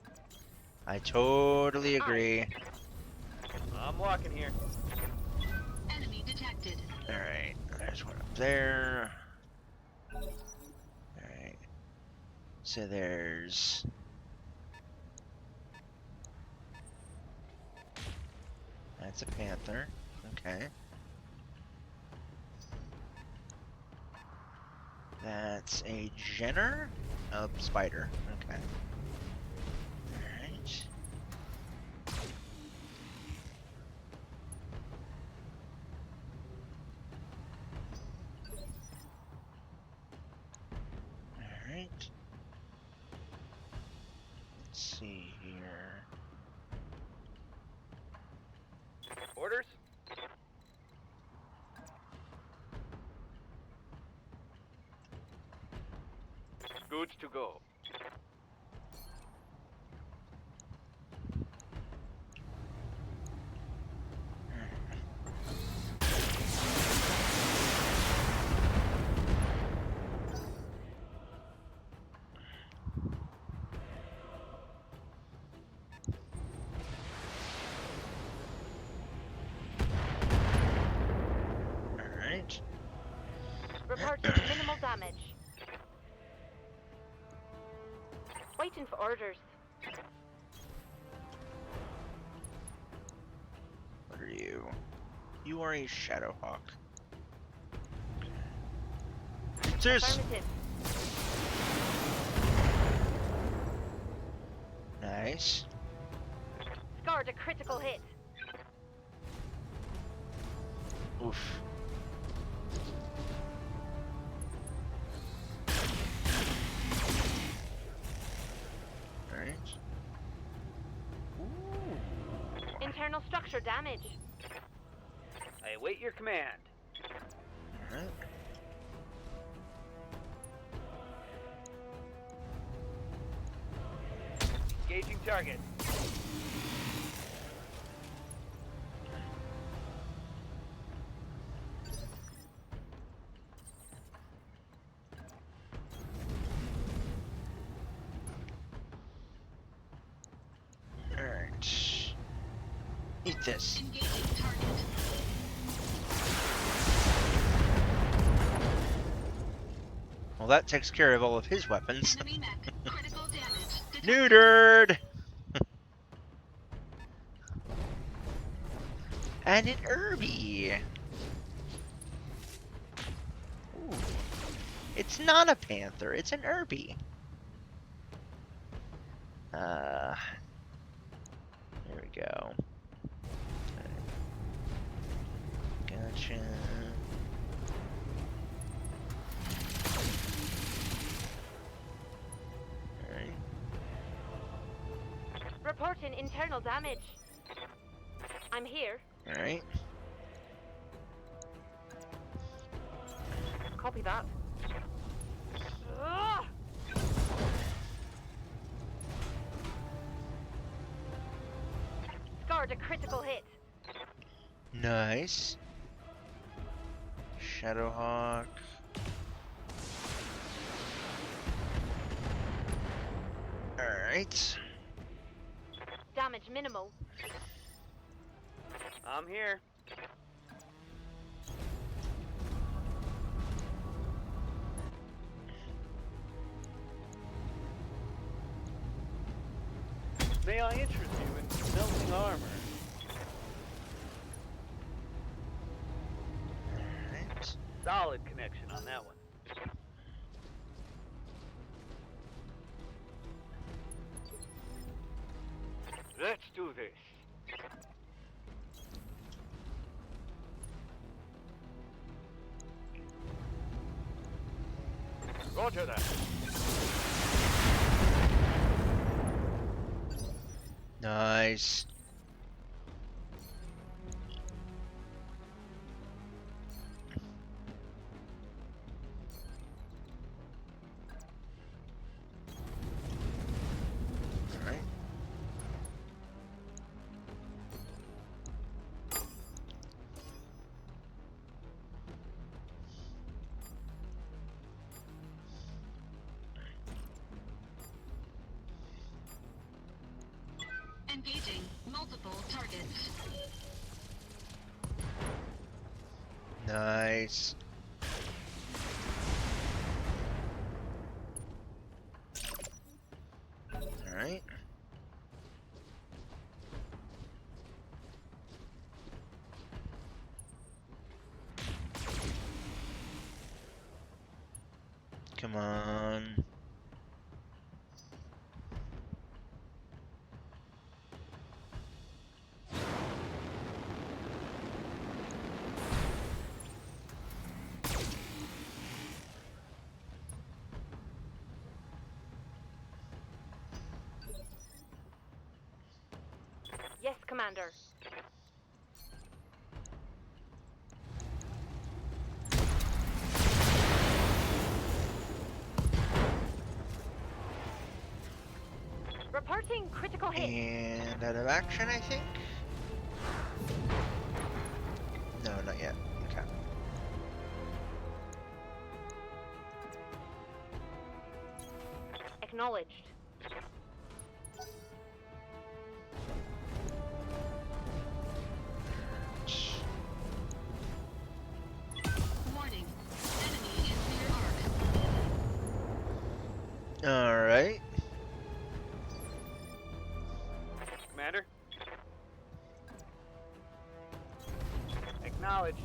I totally agree. I'm walking here. Enemy detected. Alright, there's one up there. Alright. So there's... That's a panther. Okay. That's a Jenner? A spider. Okay. Alright. Alright. Let's see here. Good to go. Alright. Reporting minimal damage. Waiting for orders. What are you? You are a Shadowhawk. Cheers! Affirmative. Nice. Scored a critical hit. Oof. Alright. Ooh. Internal structure damage. I await your command. Alright. Engaging target. Alright. Eat this. Engaging target. Well, that takes care of all of his weapons. Enemy mech. Critical damage. Detected. Neutered! And an Irby. Ooh. It's not a panther, it's an Irby. There we go. Gotcha. Alright. Reporting internal damage. I'm here. Alright. Copy that. Ugh! Scored a critical hit. Nice. Shadowhawk. Alright. Damage minimal. I'm here. May I interest you in smelting armor? Alright. Solid connection on that one. Let's do this. Roger that. Nice. Alright. Engaging multiple targets. Nice. Alright. Come on. Yes, Commander. Reporting critical hit. And out of action, I think? No, not yet. Okay. Acknowledged. Warning. Enemy is near arc. Alright. Commander? Acknowledged.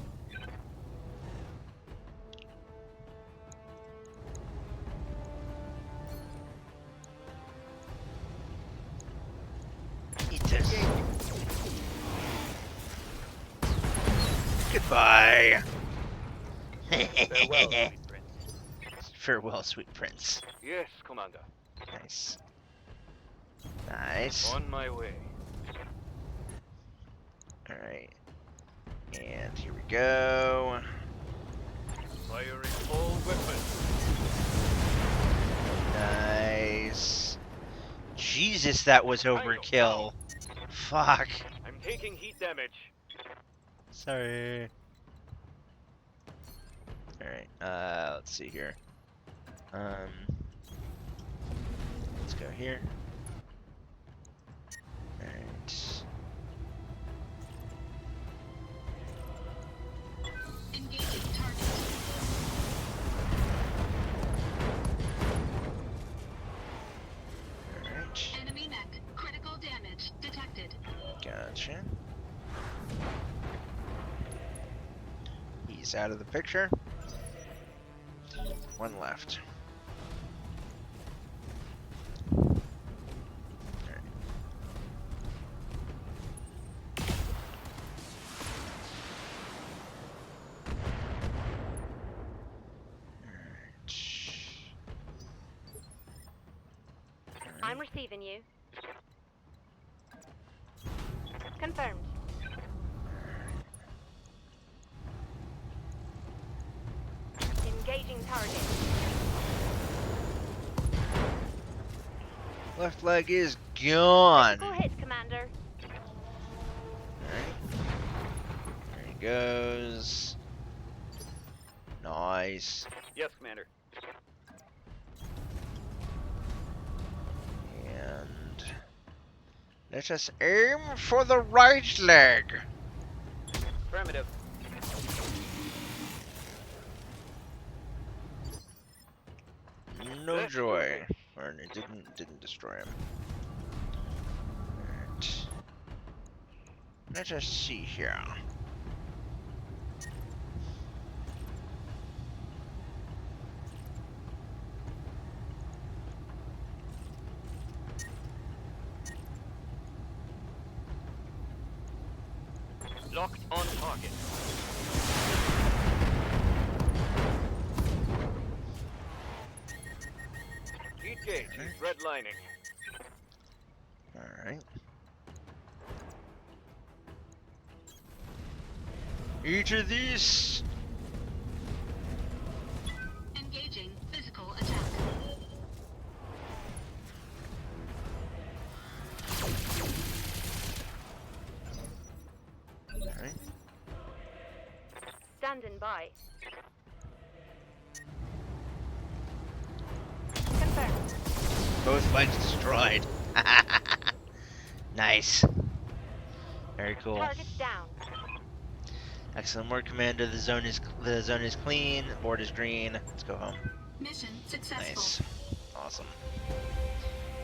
Eat this. Goodbye. Farewell, sweet prince. Farewell, sweet prince. Yes, Commander. Nice. Nice. On my way. Alright. And here we go. Firing all weapons. Nice. Jesus, that was overkill. Fuck. I'm taking heat damage. Sorry. Alright, let's see here. Let's go here. Alright. Engaging target. Alright. Enemy mech. Critical damage detected. Gotcha. He's out of the picture. One left. Alright. I'm receiving you. Confirmed. Engaging target. Left leg is gone. Critical hit, Commander. Alright. There he goes. Nice. Yes, Commander. And let us aim for the right leg. Affirmative. No Let's joy. do Or it didn't destroy him. Alright. Let us see here. Locked on target. Heat gauge is redlining. Alright. Each of these. Engaging physical attack. Alright. Standing by. Confirmed. Both legs destroyed. Nice. Very cool. Target down. Excellent work, Commander. The zone is clean. The board is green. Let's go home. Mission successful. Nice. Awesome.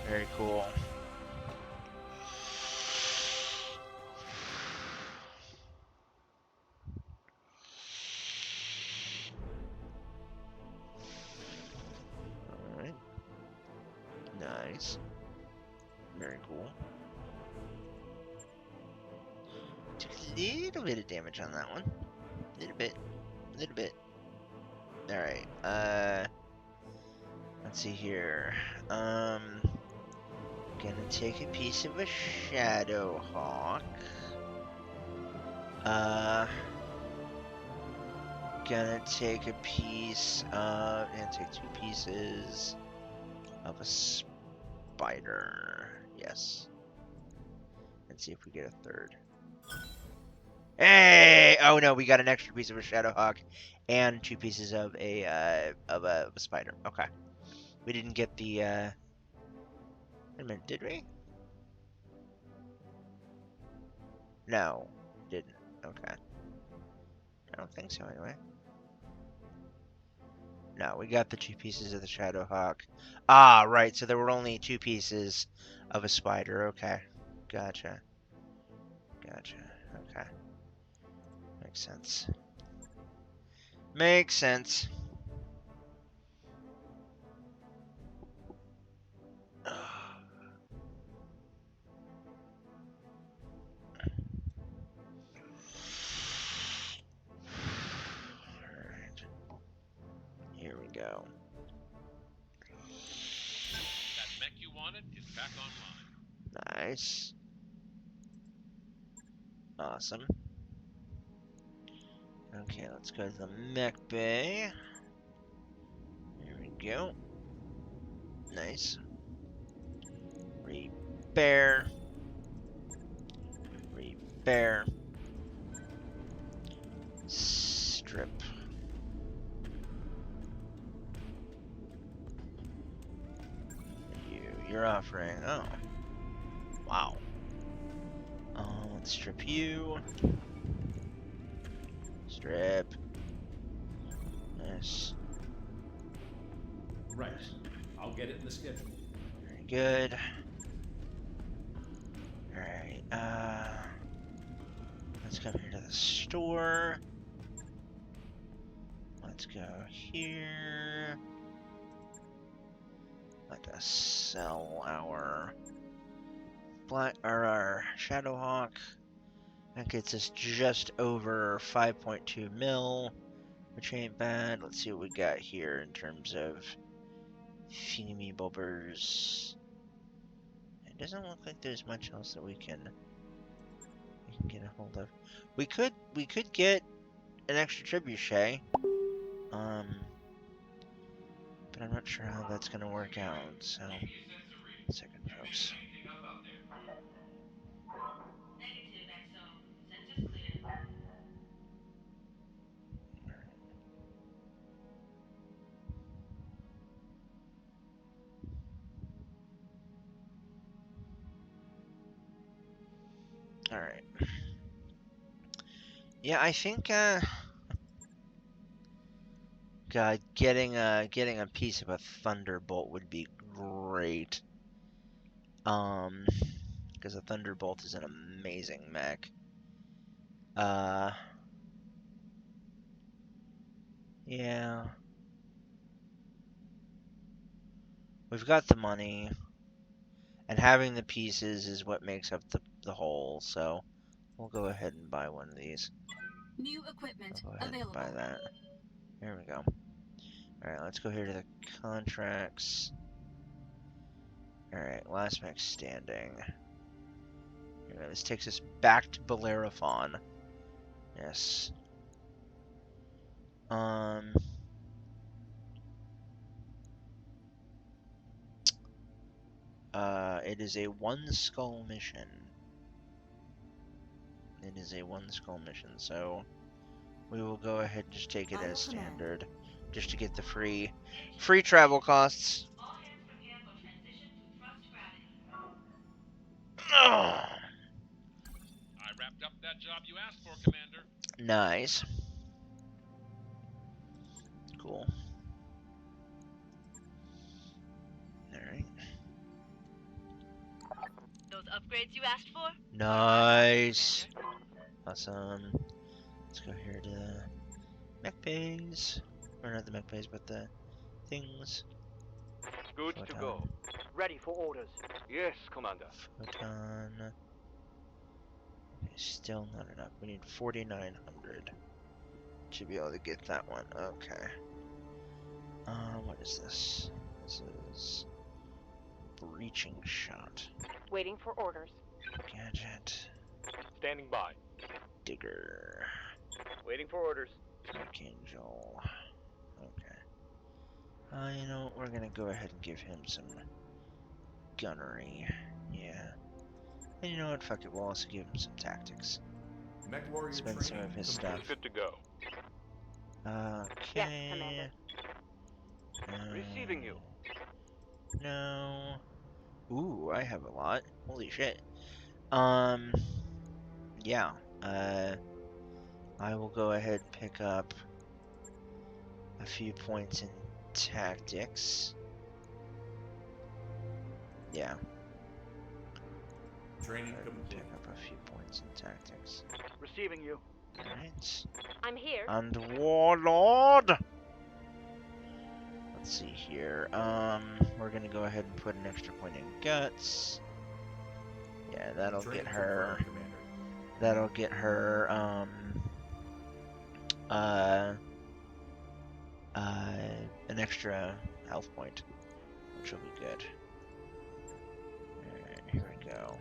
Very cool. Alright. Nice. Very cool. Took a little bit of damage on that one. Little bit. Little bit. Alright, let's see here. Gonna take a piece of a Shadow Hawk. Gonna take a piece of, and take two pieces of a Spire. spider. Yes. Let's see if we get a third. Hey! Oh no, we got an extra piece of a Shadowhawk and 2 pieces of a spider. Okay. We didn't get the wait a minute, did we? No, didn't. Okay. I don't think so anyway. No, we got the 2 pieces of the Shadowhawk. Ah, right, so there were only 2 pieces of a spider. Okay. Gotcha. Gotcha. Okay. Makes sense. Makes sense. Alright. Here we go. That mech you wanted is back online. Nice. Awesome. Okay, let's go to the mech bay. Here we go. Nice. Repair. Repair. Strip. You're offering. Oh. Wow. Let's strip you. Strip. Nice. Right. I'll get it in the schedule. Very good. Alright, let's come here to the store. Let's go here. Let us sell our our Shadowhawk. That gets us just over 5.2 mil, which ain't bad. Let's see what we got here in terms of Feenemy Bobbers. It doesn't look like there's much else that we can get a hold of. We could get an extra trebuchet. But I'm not sure how that's gonna work out, so one second, folks. Negative, XO. Sensors clear. Alright. Yeah, I think God, getting a piece of a Thunderbolt would be great. Because a Thunderbolt is an amazing mech. Yeah. We've got the money. And having the pieces is what makes up the whole, so we'll go ahead and buy one of these. New equipment I'll go ahead available. and buy that. There we go. Alright, let's go here to the contracts. Alright, last mech standing. Here we go. This takes us back to Bellerophon. Yes. It is a 1 skull mission. It is a 1 skull mission, so we will go ahead and just take it as standard, just to get the free travel costs. All hands prepare for transition to thrust gravity. Oh, I wrapped up that job you asked for, Commander. nice. Cool. Alright. Those upgrades you asked for? Nice. Awesome. Let's go here to mech bays. Or not the mech bays, but the things. Good to go. Ready for orders. Yes, Commander. Photon. Okay, still not enough. We need 4,900 to be able to get that one. Okay. What is this? This is breaching shot. Waiting for orders. Gadget. Standing by. Digger. Waiting for orders. Archangel. Okay. You know what? We're gonna go ahead and give him some gunnery. Yeah. And you know what? Fuck it. We'll also give him some tactics. Mech warrior Spend training some of his complete. stuff. Good to go. Yes, Okay. Commander. Receiving you. No. Ooh, I have a lot. Holy shit. Yeah. I will go ahead and pick up a few points in tactics. Yeah. Training Pick complete. up a few points in tactics. Receiving you. Alright. I'm here. And Warlord! Let's see here. We're gonna go ahead and put an extra point in guts. Yeah, that'll Training get her. confirmed, Commander. That'll get her. An extra health point, which will be good. Alright, here we go.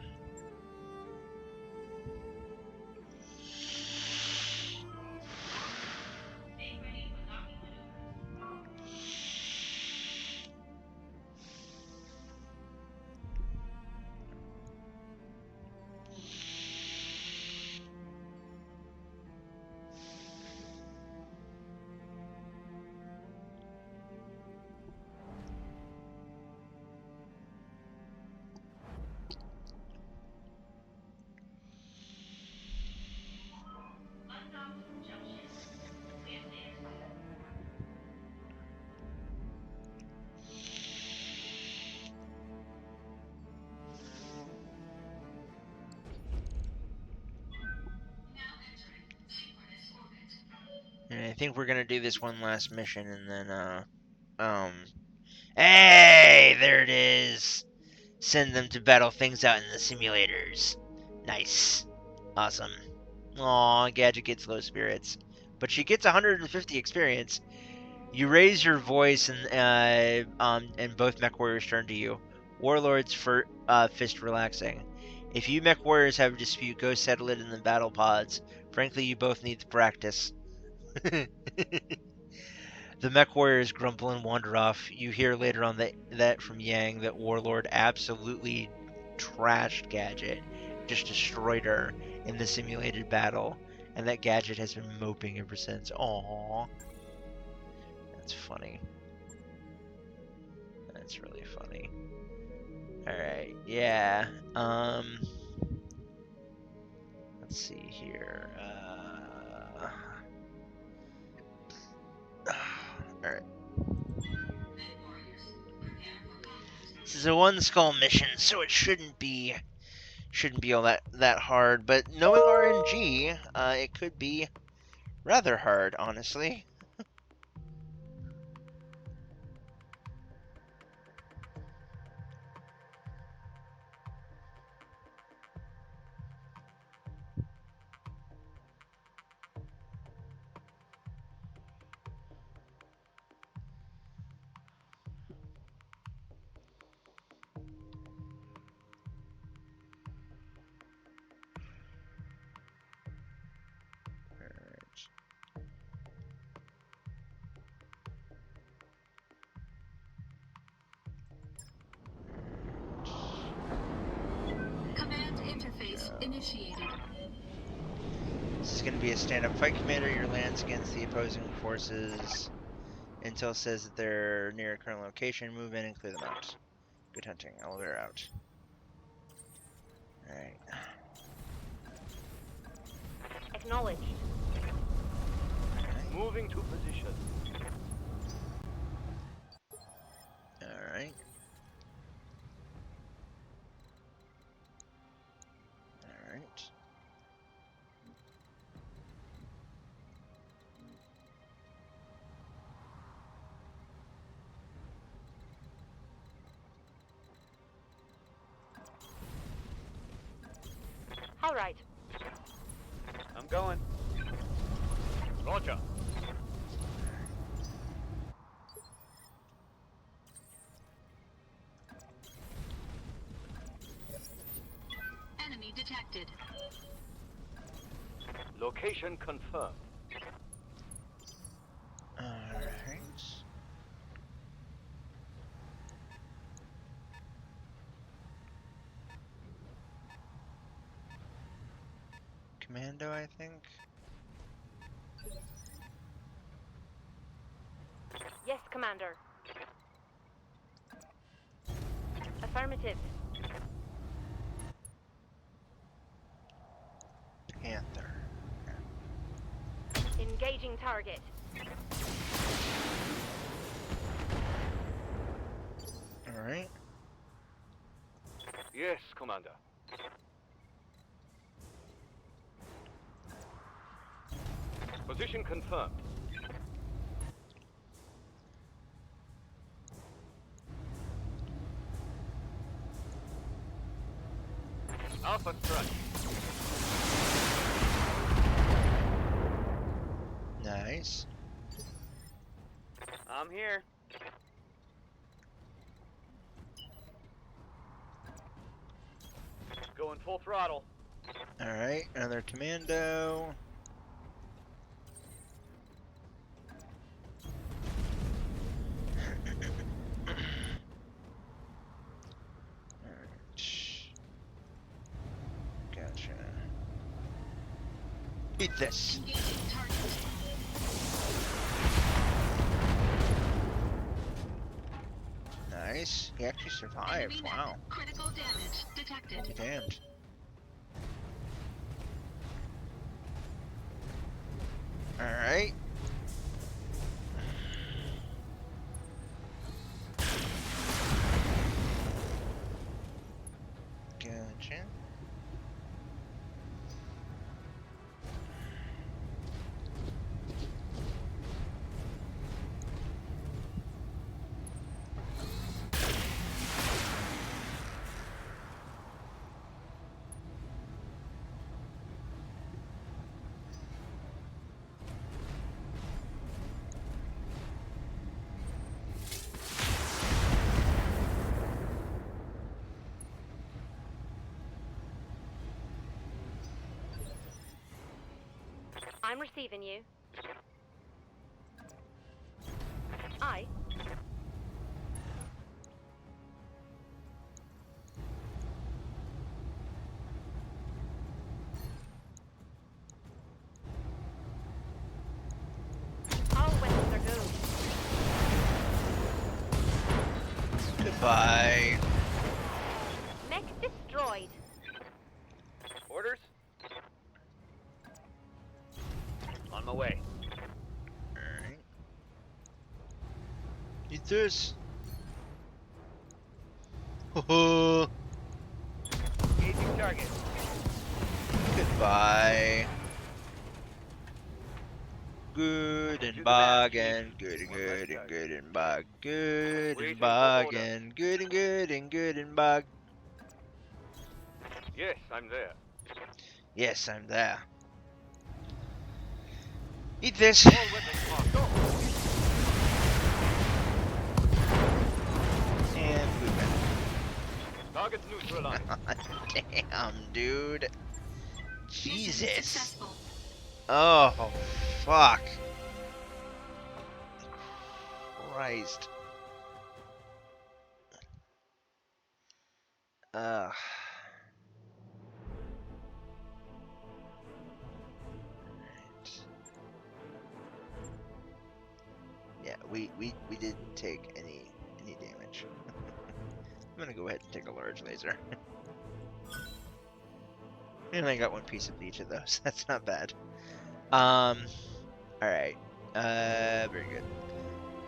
Stay ready for docking maneuver. Undocked junction. Clear to airspace. Now entering synchronous orbit. And I think we're gonna do this one last mission, and then hey, there it is. Send them to battle things out in the simulators. Nice, awesome. Aw, Gadget gets low spirits, but she gets 150 experience. You raise your voice, and both mech warriors turn to you. Warlord's fist relaxing. If you mech warriors have a dispute, go settle it in the battle pods. Frankly, you both need the practice. The mech warriors grumble and wander off. You hear later on that from Yang that Warlord absolutely trashed Gadget, just destroyed her in the simulated battle, and that Gadget has been moping ever since. Aww. That's funny. That's really funny. Alright, yeah. Let's see here. Alright. This is a one skull mission, so it shouldn't be all that hard, but knowing RNG, it could be rather hard, honestly. Command interface initiated. This is going to be a stand-up fight, Commander. Your lands against the opposing forces. Intel says that they're near a current location. Move in and clear them out. Good hunting. Elevator out. Alright. Acknowledged. Moving to position. Alright. Alright. All right. I'm going. Roger. Enemy detected. Location confirmed. Alright. commando, I think. Yes, Commander. Affirmative. Panther. Engaging target. Alright. Yes, Commander. Position confirmed. Alpha strike. Nice. I'm here. Going full throttle. Alright, another commando. Alright. Gotcha. Eat this. Engaging target. Nice. He actually survived. Enemy net. Wow. Critical damage detected. Be damned. Alright. Gotcha. I'm receiving you. Aye. All weapons are go. Goodbye. Mech destroyed. Orders? On my way. Alright. Eat this. Ho Engaging target. Goodbye. Good and bargain, good and good and good and bargain, good and bargain, good and good and good and bargain. Yes, I'm there. Yes, I'm there. Eat this. All weapons marked. Go. And movement. Target neutralized. Damn, dude. Mission Jesus. successful. Oh, fuck. Christ. Ugh. Yeah, we didn't take any damage. I'm gonna go ahead and take a large laser. And I got one piece of each of those. That's not bad. Alright. Very good.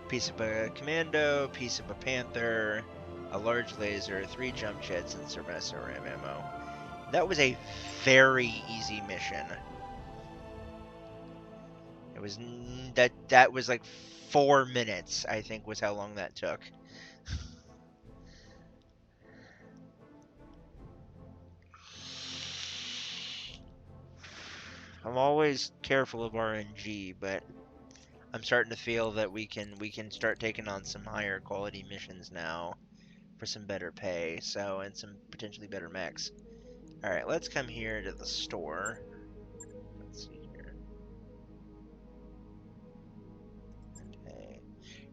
Piece of a commando, piece of a panther, a large laser, 3 jump jets, and Cerveza ram ammo. That was a very easy mission. It was that was like 4 minutes, I think, was how long that took. I'm always careful of RNG, but I'm starting to feel that we can start taking on some higher quality missions now for some better pay, so, and some potentially better mechs. All right, let's come here to the store. Let's see here. Okay.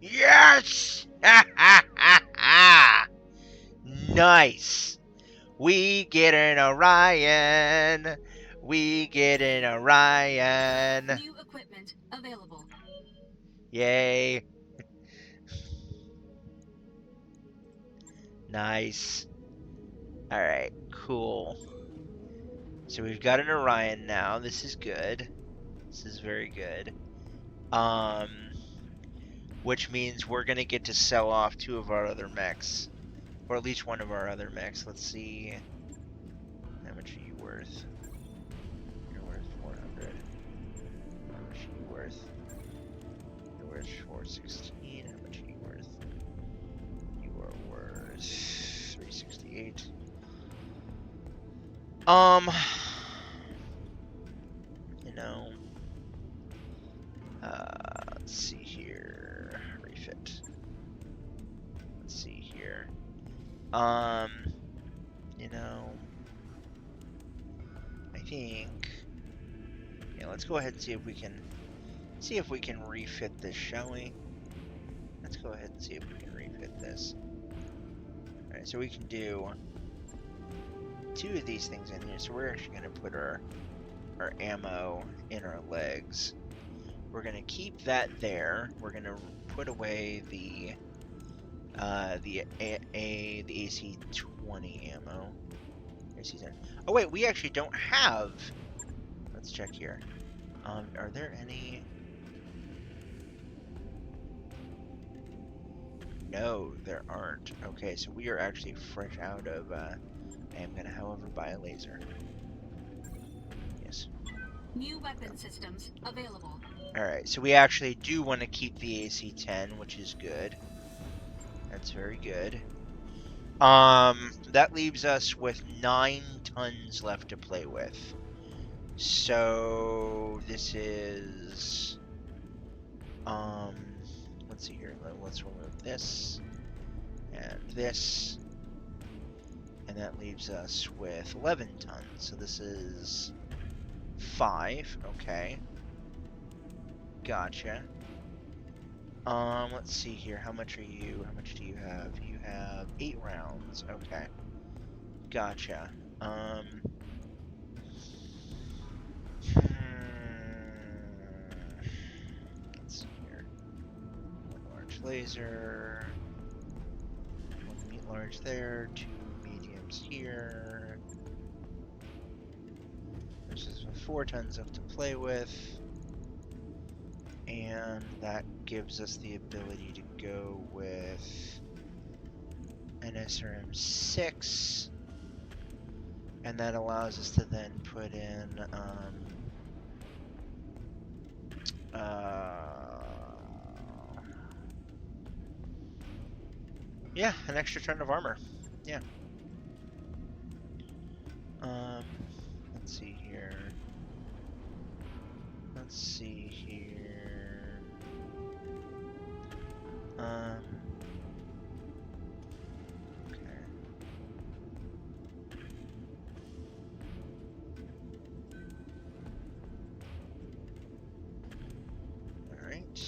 Yes! Nice. We get an Orion. We get an Orion. New equipment available. Yay. Nice. Alright, cool. So we've got an Orion now. This is good. This is very good. Which means we're gonna get to sell off 2 of our other mechs. Or at least 1 of our other mechs. Let's see. How much are you worth? You're worth 400. How much are you worth? You're worth 416. How much are you worth? You are worth 368. You know, let's see here. Refit. Let's see here. You know, I think, yeah, let's go ahead and see if we can refit this, shall we? Let's go ahead and see if we can refit this. Alright, so we can do 2 of these things in here. So we're actually going to put our ammo in our legs. We're going to keep that there. We're going to put away the AC-20 ammo. AC-10. Oh wait, we actually don't have. Let's check here. Are there any? No, there aren't. Okay, so we are actually fresh out of. I am gonna, however, buy a laser. Yes. New weapon systems available. All right, so we actually do want to keep the AC-10, which is good. That's very good. That leaves us with 9 tons left to play with. So this is, let's see here. Let's remove this and this, and that leaves us with 11 tons. So this is 5. Okay. Gotcha. Let's see here. How much are you? How much do you have? You have 8 rounds. Okay. Gotcha. Let's see here. 1 large laser. 1 meat large there. 2 mediums here. This is 4 tons left to play with. And that gives us the ability to go with an SRM-6, and that allows us to then put in yeah, an extra ton of armor. Yeah. Let's see here. Let's see here. Okay. All right.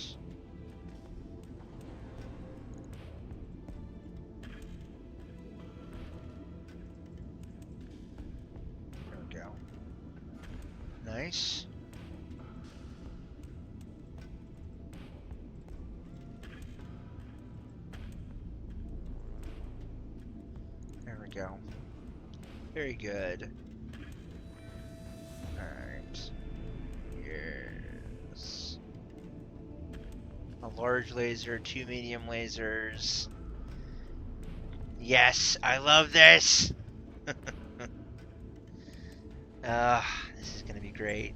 There we go. Nice. There we go. Very good. Alright. Yes. A large laser, 2 medium lasers. Yes, I love this! This is gonna be great.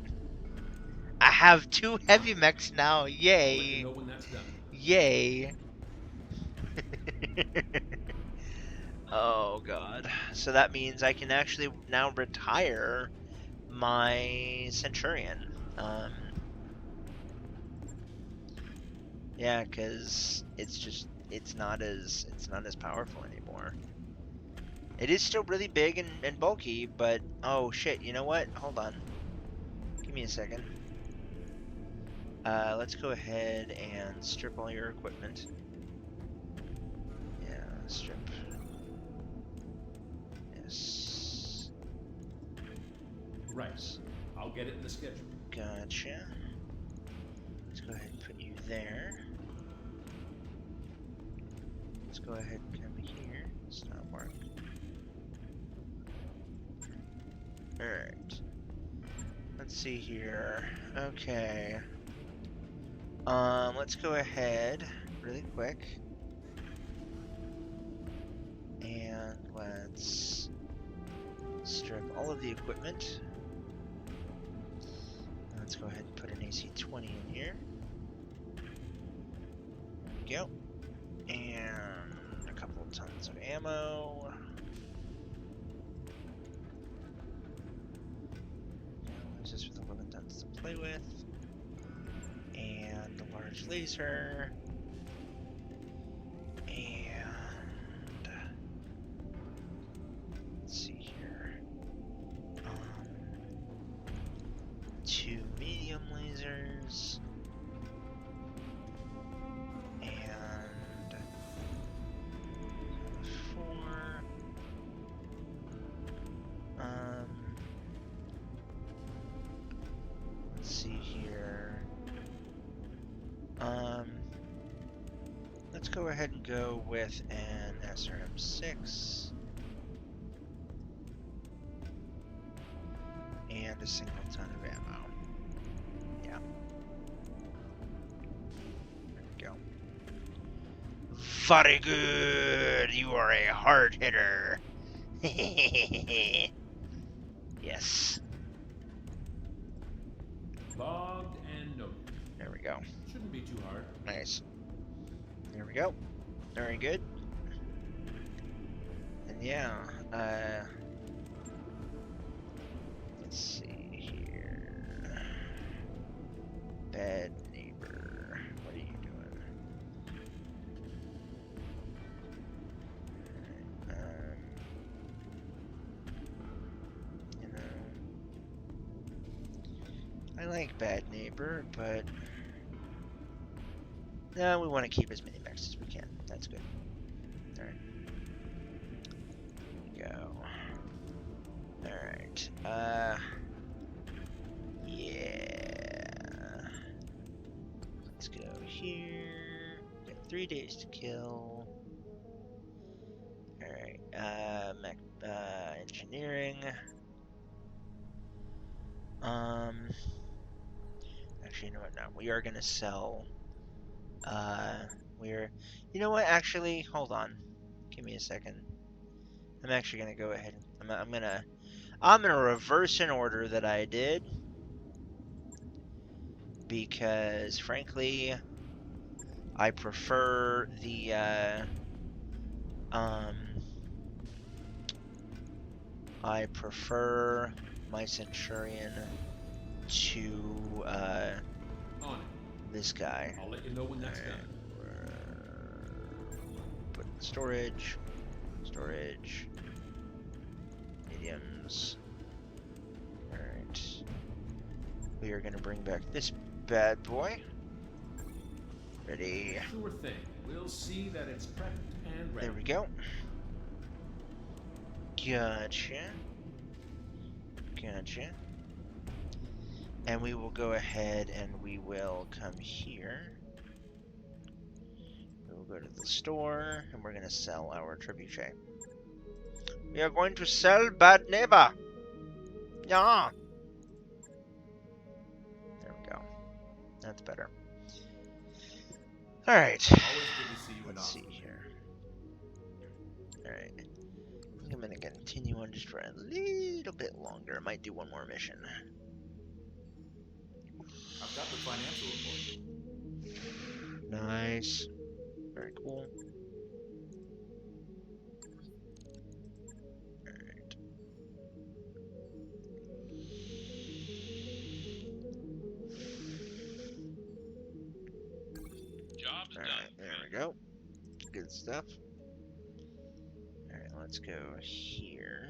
I have 2 heavy mechs now, Let yay! you know when that's done. Yay! Oh god. So that means I can actually now retire my Centurion. Yeah, cuz it's not as powerful anymore. It is still really big and bulky, but oh shit, you know what? Hold on. Give me a second. Let's go ahead and strip all your equipment. Yeah, strip. Yes. Right. I'll get it in the schedule. Gotcha. Let's go ahead and put you there. Let's go ahead and come here. Stop work. Alright. Let's see here. Okay. Let's go ahead really quick. And let's strip all of the equipment. Let's go ahead and put an AC-20 in here. There we go. And a couple of tons of ammo. This is with 11 tons to play with. And the large laser. And let's see here. 2 medium lasers. And 4. Let's see here. Let's go ahead and go with an SRM-6 and a single ton of ammo. Yeah. There we go. Very good. You are a hard hitter. Yes. Logged and noted. There we go. Shouldn't be too hard. Nice. There we go. Very good. And yeah, let's see here. Bad neighbor. What are you doing? You know, I like bad neighbor, but no, we want to keep as many mechs as we can. That's good. Alright. Here we go. Alright. Yeah. Let's go here. Got 3 days to kill. Alright. Engineering. Actually, you know what? No, we are gonna sell. You know what? Actually, hold on. Give me a second. I'm actually gonna go ahead. I'm gonna reverse an order that I did because, frankly, I prefer the I prefer my Centurion to On it. this guy. I'll let you know when that's done. Put in storage, mediums. Alright. We are gonna bring back this bad boy. Ready. Sure thing. We'll see that it's prepped and ready. There we go. Gotcha. And we will go ahead and we will come here. We'll go to the store and we're going to sell our trebuchet. We are going to sell Bad Neighbor. Yeah. There we go. That's better. Alright. Always good to see you in Let's see Oxford. here. Alright. I think I'm going to continue on just for a little bit longer. I might do one more mission. I've got the financial report. Nice. Very cool. Alright. Job's done. Alright, there we go. Good stuff. Alright, let's go here.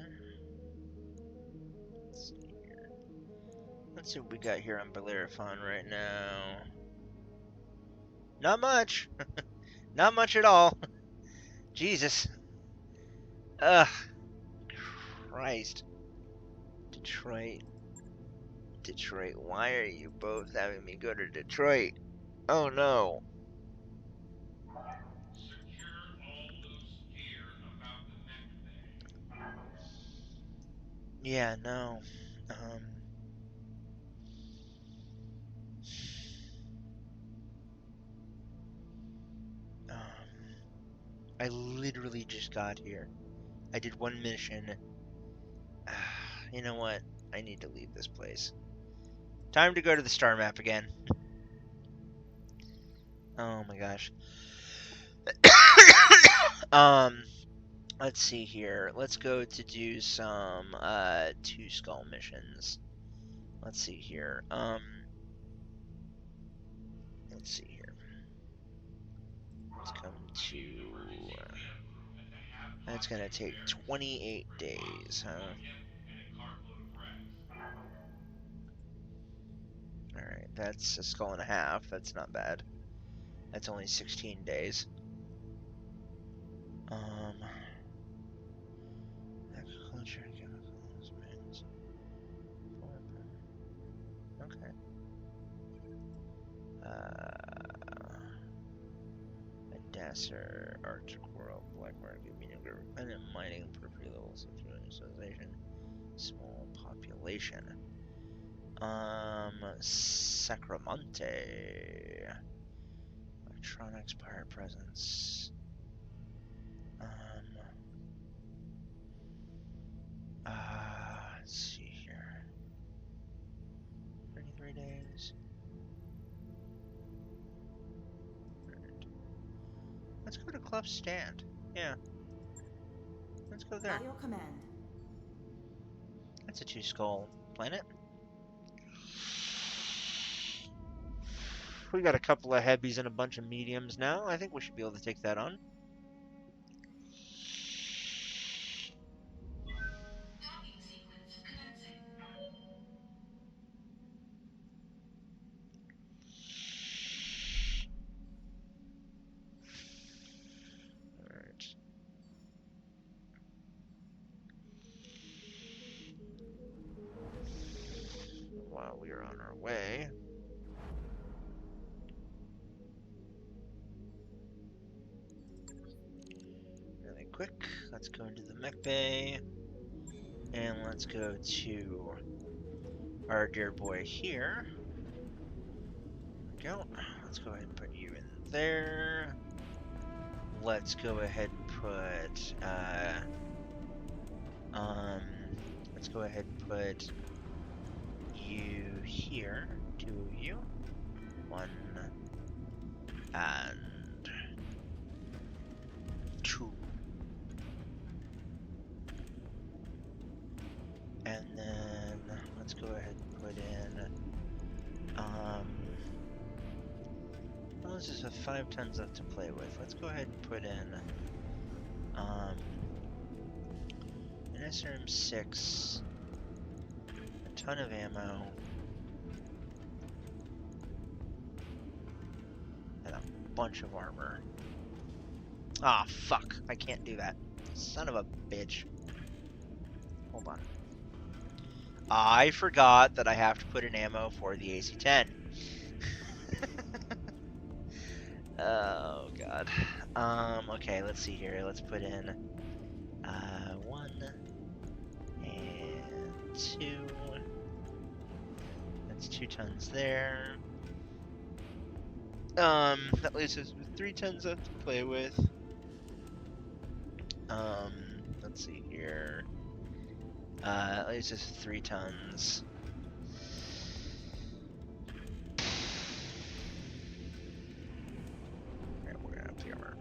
Let's see here. Let's see what we got here on Bellerophon right now. Not much. Not much at all. Jesus. Ugh. Christ. Detroit. Detroit. Why are you both having me go to Detroit? Oh no. Yeah, no. Um, I literally just got here. I did one mission. You know what? I need to leave this place. Time to go to the star map again. Oh my gosh. Let's see here. Let's go to do some two skull missions. Let's see here. Let's see here. Let's come to. That's gonna take 28 days, huh? Alright, that's a skull and a half. That's not bad. That's only 16 days. Agriculture, chemicals, mines. Okay. Dasser, Arctic World, Black Market, medium independent mining, periphery levels of civilization, small population. Sacramante. Electronics, pirate presence. Let's see here. 33 days. Right. Let's go to Club Stand. Yeah. Let's go there. At your command. That's a two skull planet. We got a couple of heavies and a bunch of mediums now. I think we should be able to take that on. Docking sequence commencing. Alright. While we are on our way. Really quick, let's go into the mech bay. And let's go to our dear boy here. There we go. Let's go ahead and put you in there. Let's go ahead and put let's go ahead and put you here, two of you, one and two, and then let's go ahead and put in well, this is a 5 tons left to play with. Let's go ahead and put in an SRM-6, a ton of ammo, and a bunch of armor. Ah, fuck. I can't do that. Son of a bitch. Hold on. I forgot that I have to put in ammo for the AC-10. Oh, God. Okay, let's see here. Let's put in 1 and 2. That's 2 tons there. That leaves us with 3 tons left to play with. Let's see here. That leaves us 3 tons. Alright, we're gonna have the armor.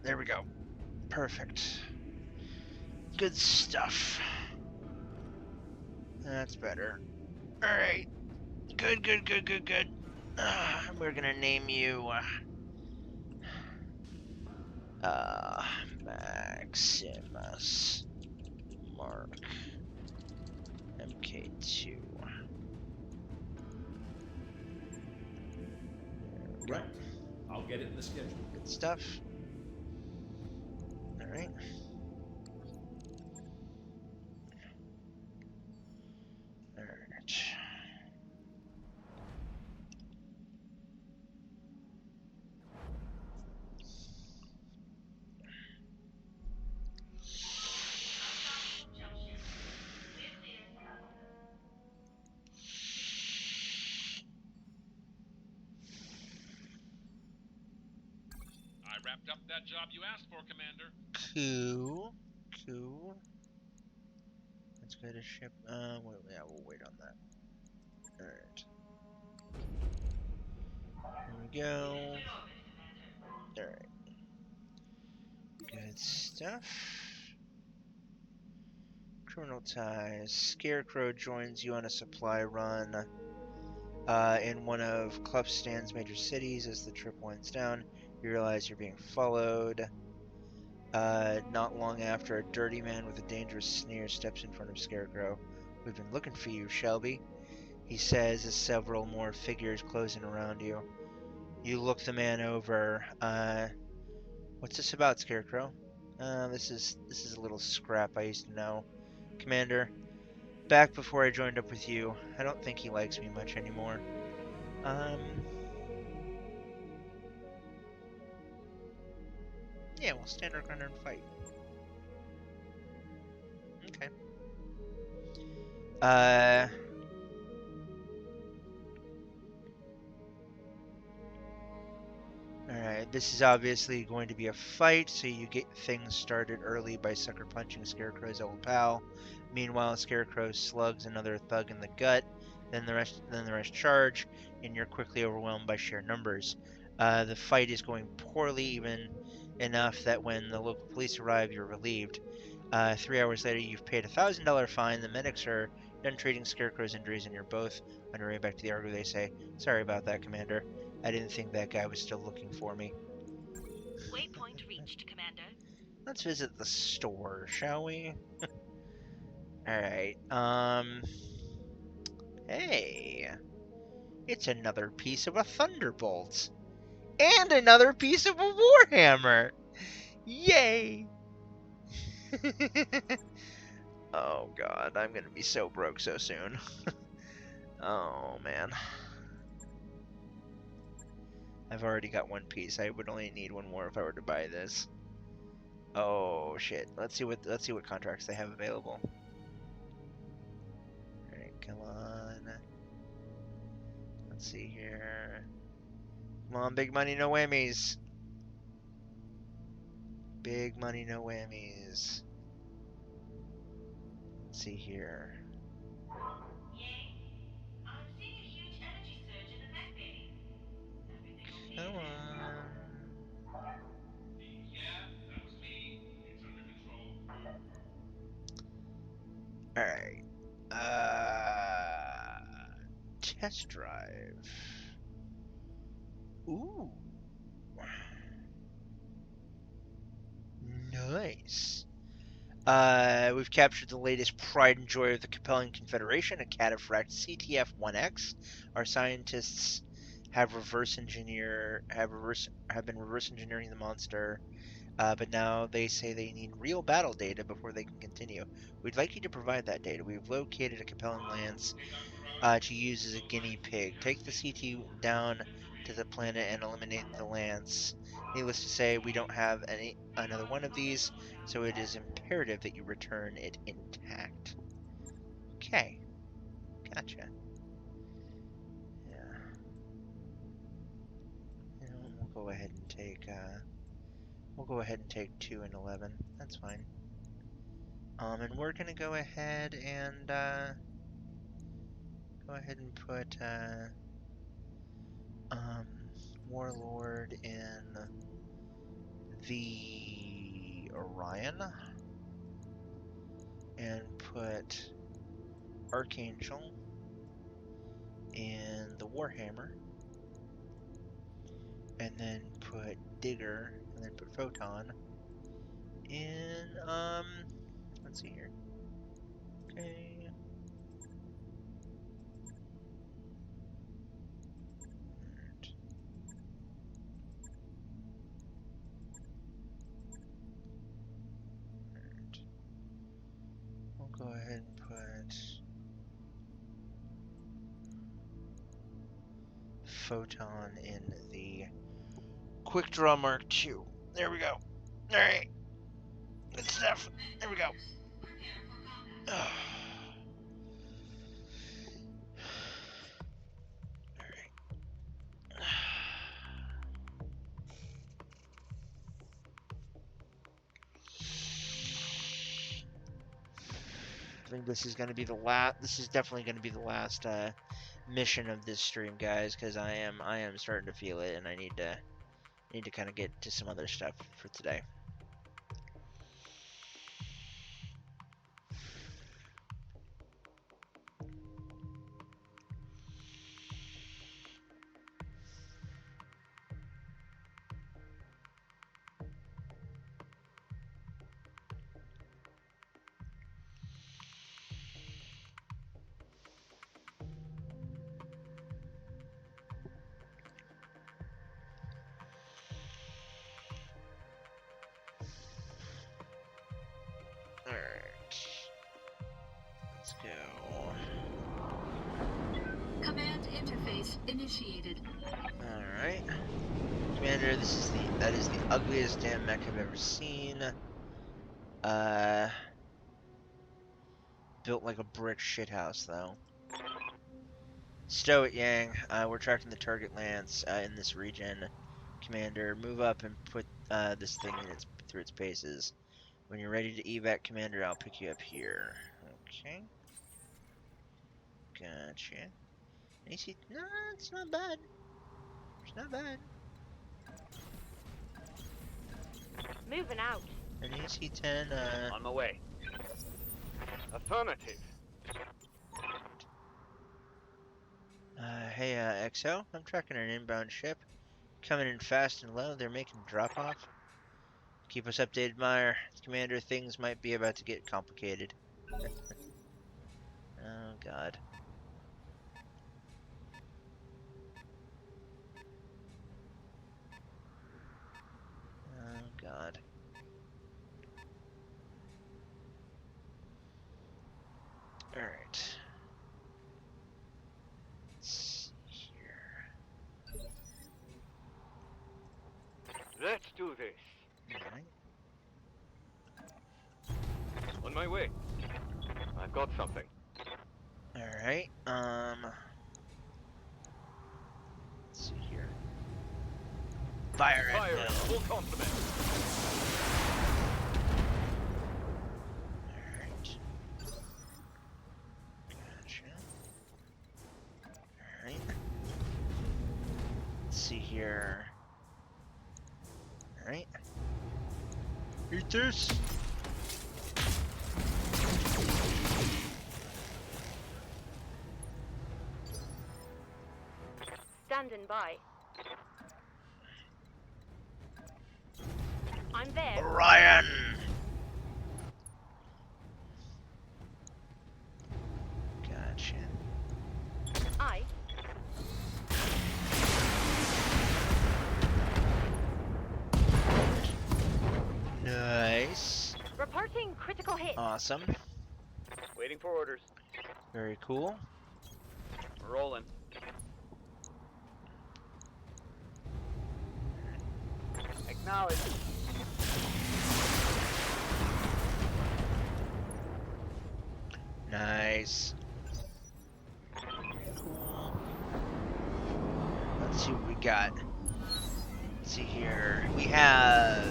There we go. Perfect. Good stuff. That's better. Alright. Good, good, good, good, good. We're gonna name you, Maximus Mark MK2. Right. I'll get it in the schedule. Good stuff. Alright. Alright. Junction. We're clear. I wrapped up that job you asked for, Commander. Cool. Cool. Let's go to ship. Wait, yeah, we'll wait on that. Alright. Here we go. In orbit, Commander. Alright. Good stuff. Criminal ties. Scarecrow joins you on a supply run in one of Klufstan's major cities. As the trip winds down, you realize you're being followed. Not long after, a dirty man with a dangerous sneer steps in front of Scarecrow. "We've been looking for you, Shelby," he says as several more figures close in around you. You look the man over. What's this about, Scarecrow? This is a little scrap I used to know, Commander. Back before I joined up with you. I don't think he likes me much anymore. Yeah, we'll stand our ground and fight. Okay. Alright, this is obviously going to be a fight, so you get things started early by sucker punching Scarecrow's old pal. Meanwhile, Scarecrow slugs another thug in the gut, then the rest charge, and you're quickly overwhelmed by sheer numbers. The fight is going poorly, even enough that when the local police arrive, you're relieved. 3 hours later, you've paid a $1,000 fine. The medics are done treating Scarecrow's injuries, and you're both on your way back to the Argo. They say, "Sorry about that, Commander. I didn't think that guy was still looking for me." Waypoint reached, Commander. Let's visit the store, shall we? Alright, hey. It's another piece of a Thunderbolt. And another piece of a Warhammer! Yay! Oh god, I'm gonna be so broke so soon. Oh man. I've already got one piece. I would only need one more if I were to buy this. Oh shit. Let's see what contracts they have available. Alright, come on. Let's see here. Come on, big money, no whammies. Big money, no whammies. Let's see here. Yay. I'm seeing a huge energy surge in the mech bay. Everything okay Come there? on. Yeah, that was me. It's under control. Alright. Test drive. Ooh. Nice. We've captured the latest pride and joy of the compelling Confederation, a cataphract CTF-1X. Our scientists have been reverse engineering the monster, but now they say they need real battle data before they can continue. We'd like you to provide that data. We've located a compelling lance to use as a guinea pig. Take the CT down to the planet and eliminate the lance. Needless to say, we don't have another one of these, so it is imperative that you return it intact. Okay, gotcha. Yeah. We'll go ahead and take 2 and 11. That's fine. And we're gonna go ahead and put Warlord in the the Orion and put Archangel in the Warhammer, and then put Digger, and then put Photon in, let's see here. Okay. We'll go ahead and put Photon in the Quick Draw Mark II. There we go. Alright. Good stuff. There we go. Alright. I think this is going to be the last. This is definitely going to be the last mission of this stream, guys, because I am starting to feel it, and I need to kind of get to some other stuff for today. Alright. Let's go. Command interface initiated. Alright. Commander, that is the ugliest damn mech I've ever seen. Built like a brick shithouse, though. Stow it, Yang. We're tracking the target lance in this region. Commander, move up and put this thing in through its paces. When you're ready to evac, Commander, I'll pick you up here. Okay. Gotcha. AC, no, it's not bad. It's not bad. Moving out. An AC-10, On my way. Affirmative. Hey, XO, I'm tracking an inbound ship. Coming in fast and low, they're making drop-off. Keep us updated, Meyer. Commander, things might be about to get complicated. Oh, God. Oh, God. Alright. Let's see here. Let's do this. Alright. On my way. I've got something. Alright, let's see here. Fire at Fire will. at full complement. Alright. Gotcha. Alright. Let's see here. Alright. Eat this! Standing by. I'm there. Orion! Gotcha. I. Nice. Reporting critical hit. Awesome. Waiting for orders. Very cool. Rolling. Acknowledge. Nice. Cool. Let's see what we got. Let's see here. We have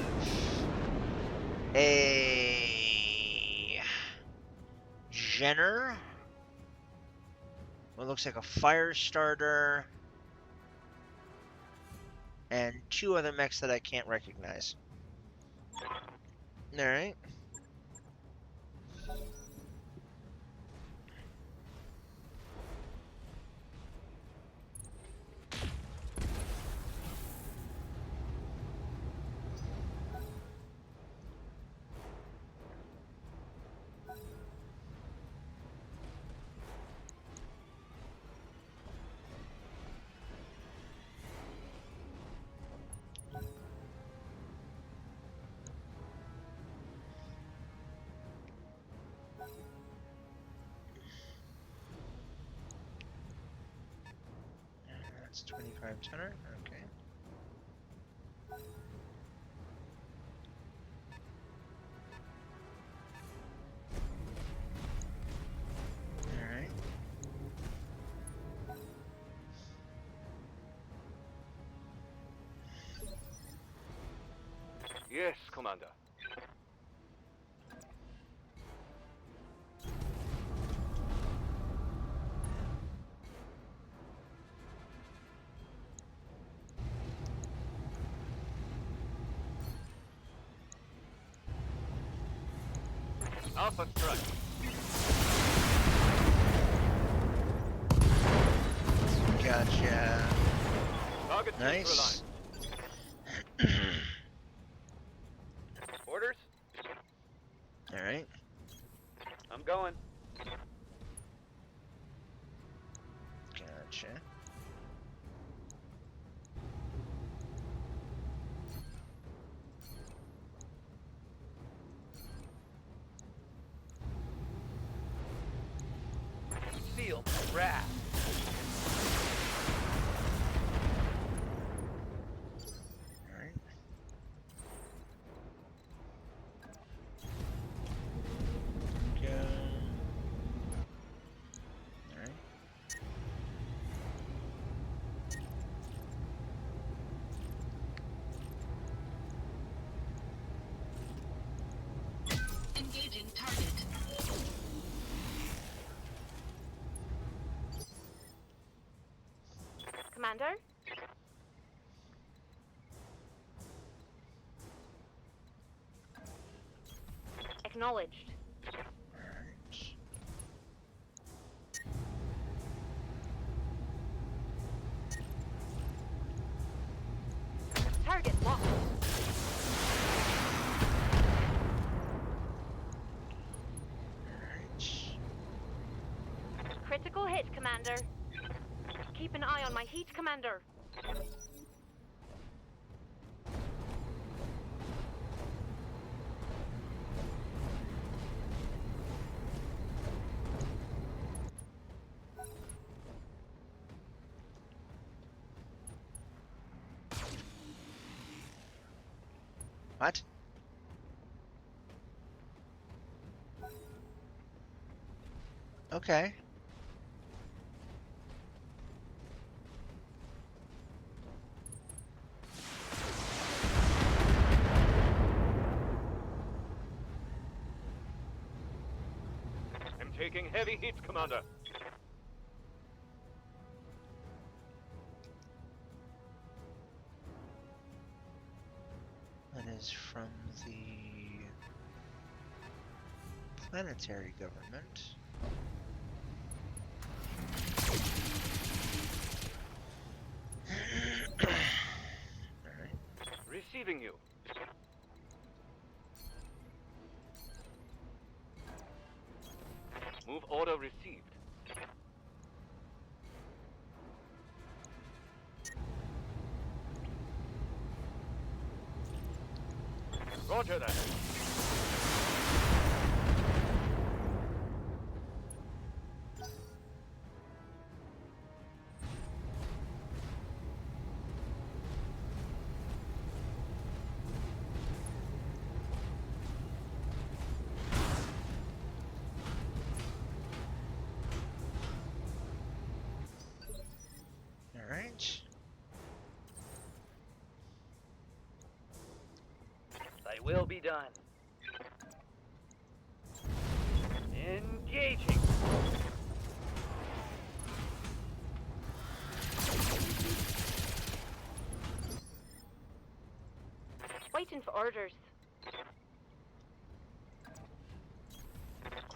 a Jenner. What looks like a fire starter. And two other mechs that I can't recognize. All right. That's 25 tenor. Okay. All right. Yes, Commander. Alpha strike. Gotcha. Target Nice. neutralized. Orders? All right. I'm going. Gotcha. Feel the wrath. All right. Go. All right. Engaging target. Commander? Acknowledged. All right. Target locked. All right. Critical hit, Commander. Keep an eye on my heat, Commander. What? Okay. I'm taking heavy hits, Commander. That is from the planetary government. All right. Receiving you. Move order received. Roger that. All right. They will be done. Engaging. Waiting for orders.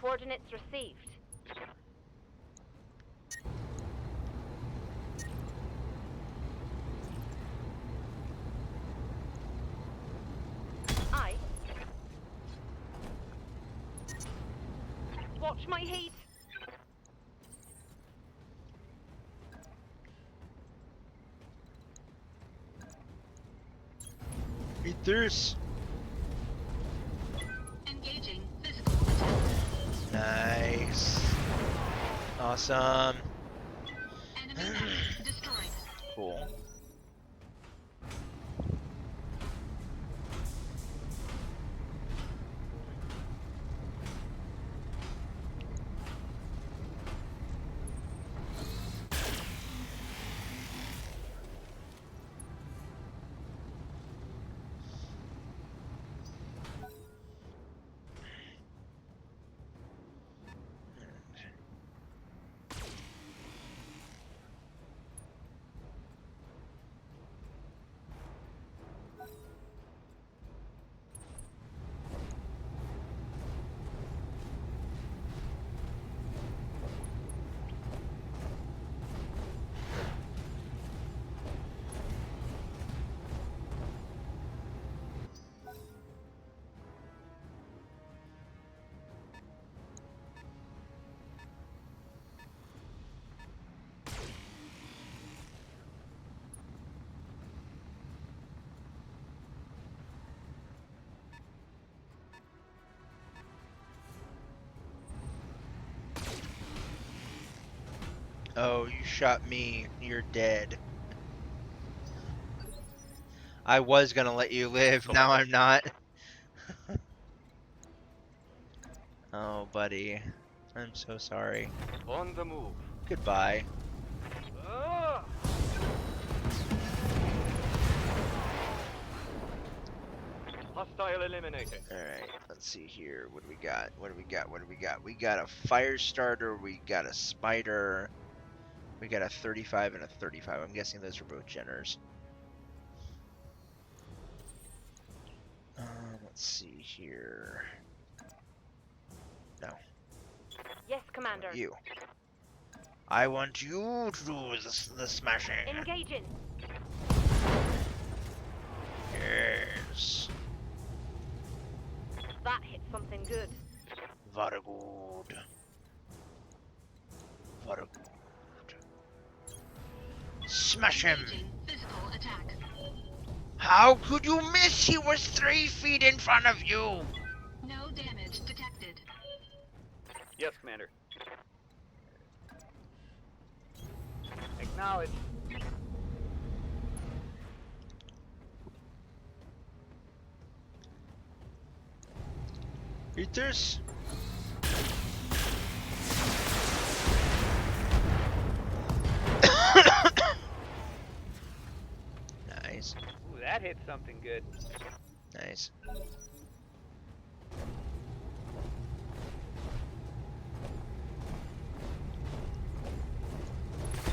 Coordinates received. Aye. Watch my heat. Ethers. Engaging physical attack. Nice. Awesome. Enemy mech destroyed. Cool. Oh, you shot me. You're dead. I was gonna let you live. Now I'm not. Oh, buddy. I'm so sorry. On the move. Goodbye. Ah! Hostile eliminated. Alright, let's see here. What do we got? What do we got? What do we got? We got a fire starter. We got a spider. We got a 35 and a 35. I'm guessing those are both Jenners. Let's see here. No. Yes, Commander. You. I want you to do the smashing. Engaging. Yes. That hit something good. Very good. Very good. Smash him! Engaging physical attack. How could you miss? He was 3 feet in front of you! No damage detected. Yes, Commander. Acknowledge. Ethers? Nice. Ooh, that hit something good. Nice.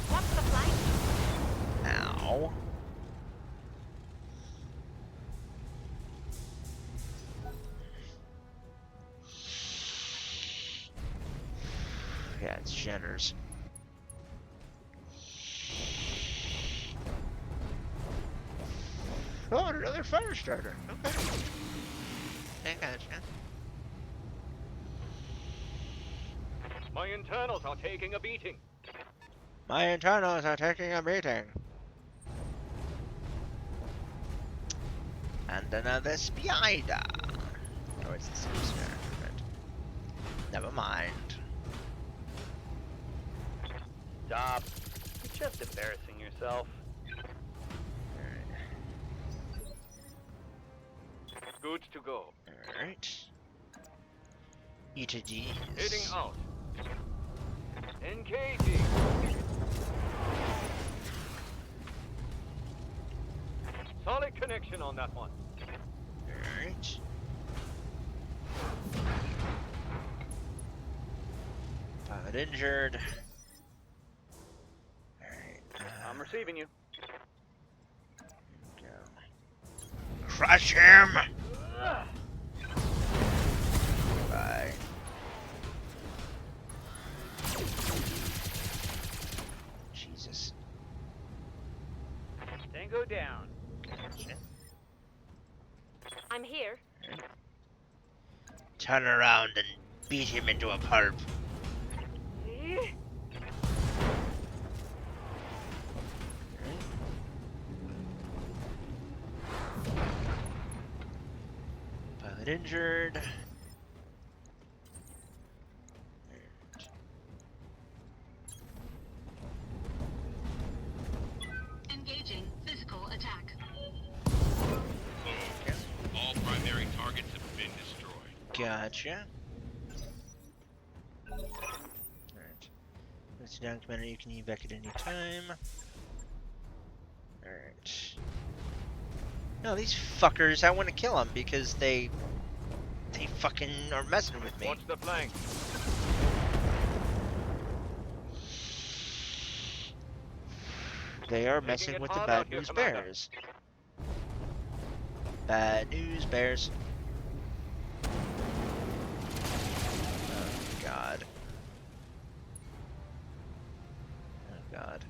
What's the flank? Ow. Yeah, it's Jenners. Oh, another fire starter. Okay. I gotcha. My internals are taking a beating. My internals are taking a beating. And another spider. Oh, it's the same spider. Never mind. Stop. You're just embarrassing yourself. Good to go. Alright. Eat a G's. Heading out. Engaging. Solid connection on that one. Alright. Pilot injured. Alright. I'm receiving you. Go. Crush him! Bye. down. Gotcha. I'm here. Turn around and beat him into a pulp. Pilot injured. Engaging physical attack. All primary targets have been destroyed. Gotcha. Alright. That's down, Commander. You can evac at any time. Alright. No, these fuckers, I want to kill them because they fucking are messing with me. Watch the flank. They are Making messing it with the hard bad out here, news Commander. bears. Bad news bears. Oh god. Oh god.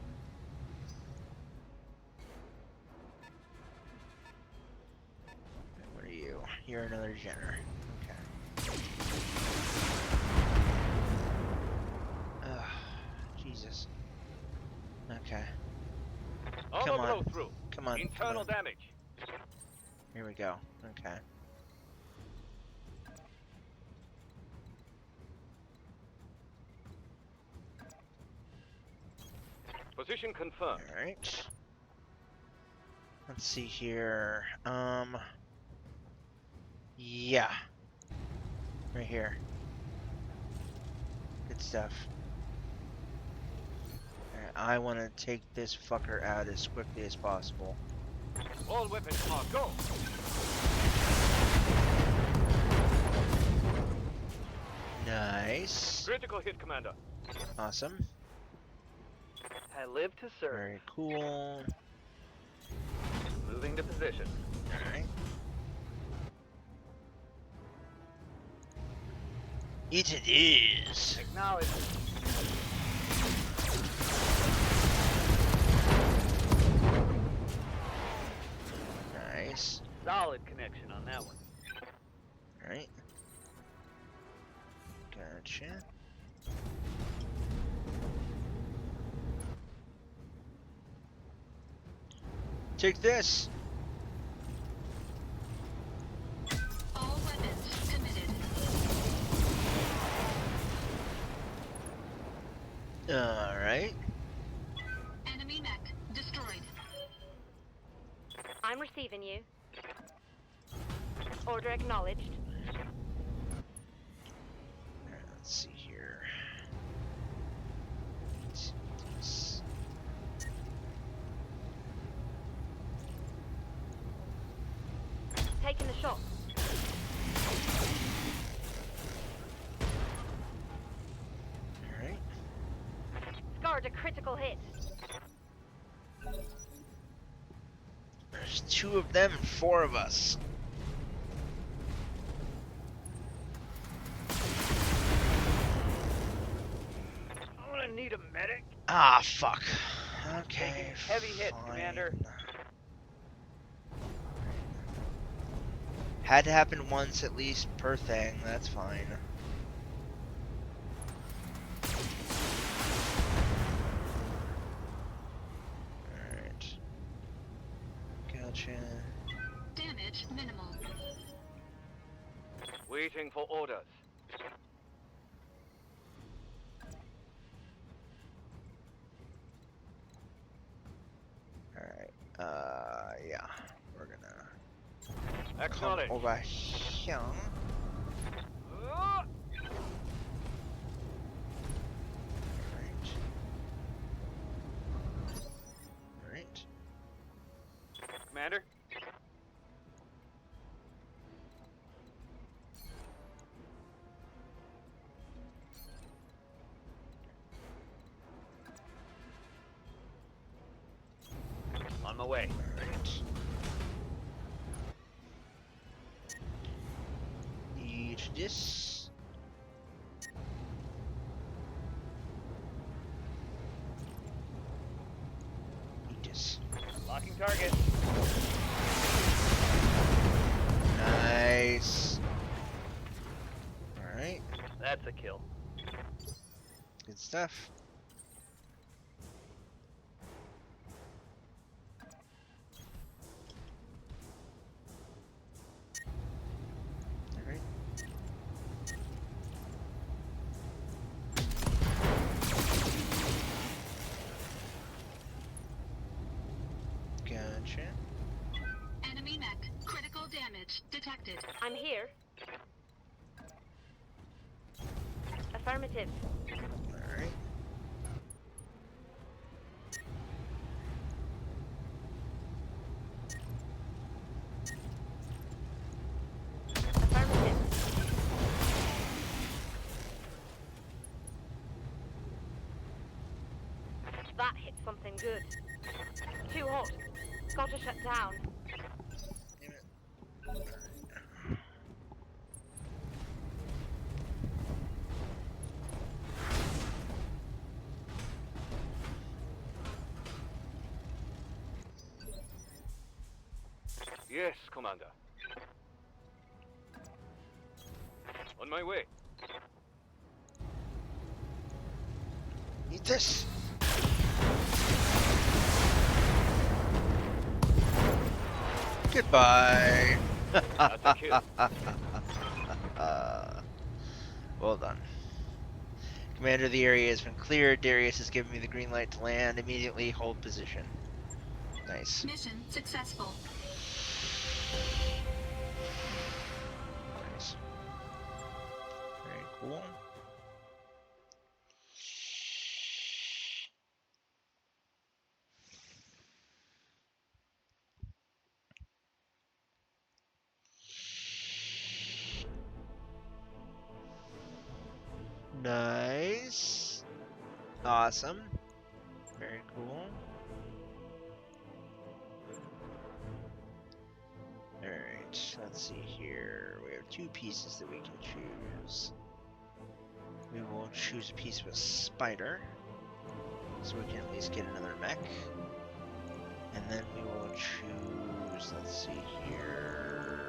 What are you? You're another Jenner. Okay. Ugh, Jesus. Okay. Armor Come on. blow through. Come on. Internal Come on. damage. Here we go. Okay. Position confirmed. Alright. Let's see here. Yeah. Right here. Good stuff. Alright, I want to take this fucker out as quickly as possible. All weapons marked. Go. Nice. Critical hit, Commander. Awesome. I live to serve. Very cool. Moving to position. Alright. It is. Acknowledge. Nice. Solid connection on that one. Alright. Gotcha. Take this. All weapons committed. Alright. Enemy mech destroyed. I'm receiving you. Order acknowledged. Alright, let's see here. Let's see these. Taking the shot. Alright. Scored a critical hit. There's 2 of them and 4 of us. I'm gonna need a medic. Ah, fuck. Okay. Taking heavy hits, fine. Commander. Had to happen once at least per thing. That's fine. Alright. Gotcha. Damage minimal. Waiting for orders. Alright. Yeah. We're gonna come Acknowledge. over here. Ah! Alright. Alright. Commander. On my way. Alright. Need this. Need this. Locking target. kill. Good stuff. Alright. Gotcha. Enemy mech. Critical damage detected. I'm here. Affirmative. Alright. Affirmative. That hit something good. Too hot. Gotta shut down. Yes, Commander. On my way. Eat this! Goodbye! That's a kill. Well done. Commander, the area has been cleared. Darius has given me the green light to land. Immediately hold position. Nice. Mission successful. Nice. Very cool. Nice. Awesome. Very cool. Alright, let's see here. We have two pieces that we can choose. We will choose a piece with a spider, so we can at least get another mech. And then we will choose, let's see here.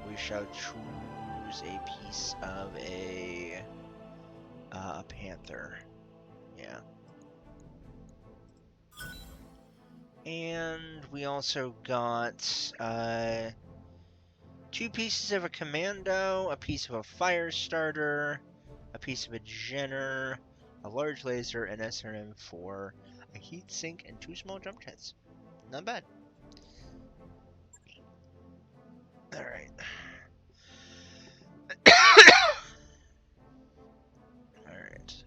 We shall choose a piece of a panther. Yeah. And we also got two pieces of a commando, a piece of a fire starter, a piece of a Jenner, a large laser, an SRM4, a heat sink, and two small jump jets. Not bad. Alright. Alright.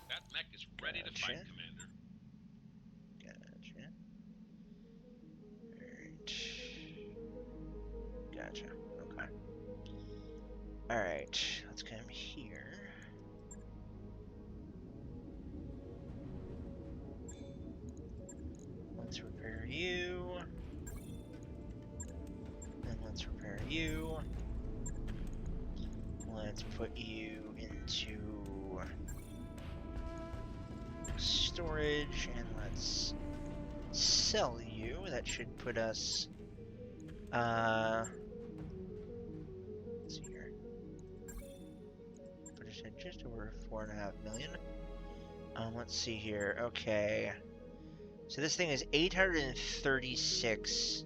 That mech is ready to fight, Gotcha. Commander. Gotcha. Alright. Gotcha. Okay. Alright. Let's come here. Let's repair you. And let's repair you. Let's put you into storage, and let's sell you. That should put us, let's see here. Put us at just over 4.5 million. Let's see here. Okay. So this thing is 836,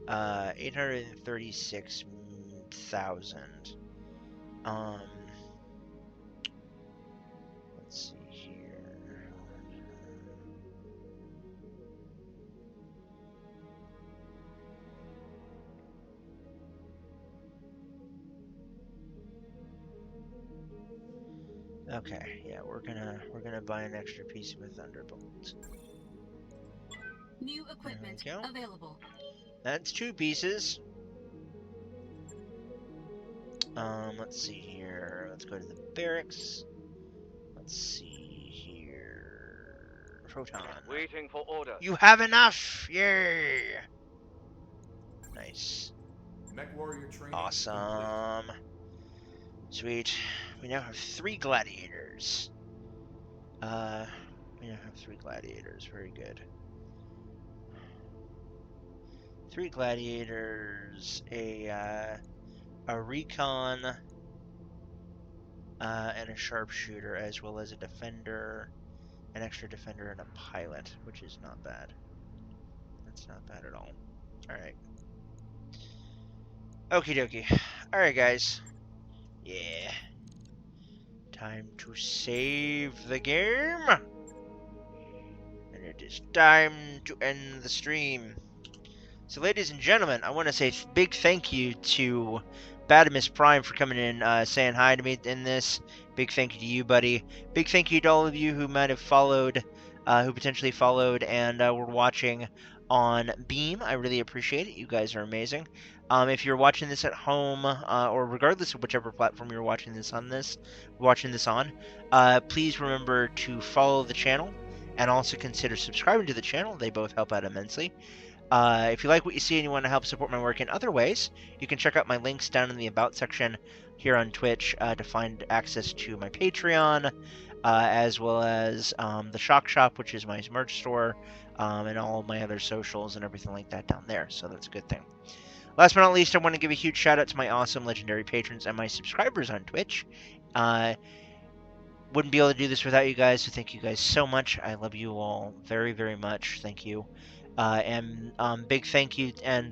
836,000. Let's see here. Okay, yeah, we're gonna buy an extra piece of a Thunderbolt. New equipment go. available. That's two pieces. Let's see here. Let's go to the barracks. Let's see here. Proton. Waiting for orders. You have enough! Yay! Nice. Mech warrior training. complete. Awesome. Sweet. We now have 3 gladiators. We now have 3 gladiators. Very good. 3 gladiators, a recon, and a sharpshooter, as well as a defender, an extra defender, and a pilot, which is not bad. That's not bad at all. Alright. Okie dokie. Alright, guys. Yeah. Time to save the game. And it is time to end the stream. So, ladies and gentlemen, I want to say big thank you to Batimus Prime for coming in, saying hi to me in this. Big thank you to you, buddy. Big thank you to all of you who might have followed, who potentially followed and were watching on Beam. I really appreciate it. You guys are amazing. If you're watching this at home, or regardless of whichever platform you're watching this on, please remember to follow the channel and also consider subscribing to the channel. They both help out immensely. If you like what you see and you want to help support my work in other ways, you can check out my links down in the About section here on Twitch to find access to my Patreon, as well as the Shock Shop, which is my merch store, and all of my other socials and everything like that down there, so that's a good thing. Last but not least, I want to give a huge shout out to my awesome legendary patrons and my subscribers on Twitch. Wouldn't be able to do this without you guys, so thank you guys so much. I love you all very, very much. Thank you. And big thank you and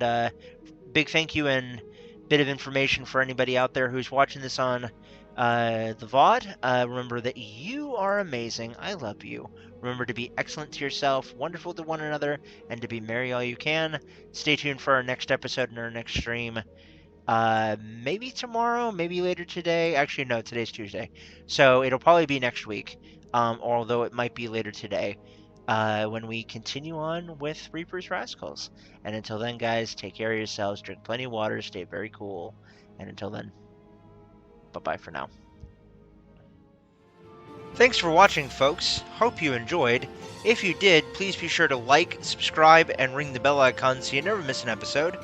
bit of information for anybody out there who's watching this on the VOD. Remember that you are amazing. I love you. Remember to be excellent to yourself, wonderful to one another, and to be merry all you can. Stay tuned for our next episode and our next stream. Maybe tomorrow, maybe later today. Actually, no, today's Tuesday. So it'll probably be next week, although it might be later today, when we continue on with Reaper's Rascals. And until then, guys, take care of yourselves, drink plenty of water, stay very cool. And until then, bye-bye for now. Thanks for watching, folks. Hope you enjoyed. If you did, please be sure to like, subscribe, and ring the bell icon so you never miss an episode.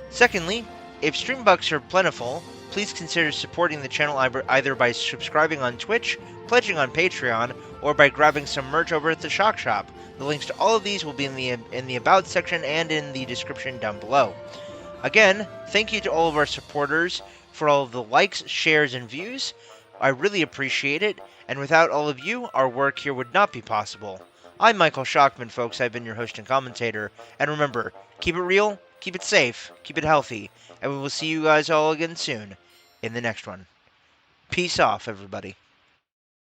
Secondly, if stream bucks are plentiful, please consider supporting the channel either by subscribing on Twitch, pledging on Patreon, or by grabbing some merch over at the Shock Shop. The links to all of these will be in the About section and in the description down below. Again, thank you to all of our supporters for all of the likes, shares, and views. I really appreciate it, and without all of you, our work here would not be possible. I'm Michael Shockman, folks. I've been your host and commentator. And remember, keep it real, keep it safe, keep it healthy, and we will see you guys all again soon in the next one. Peace off, everybody.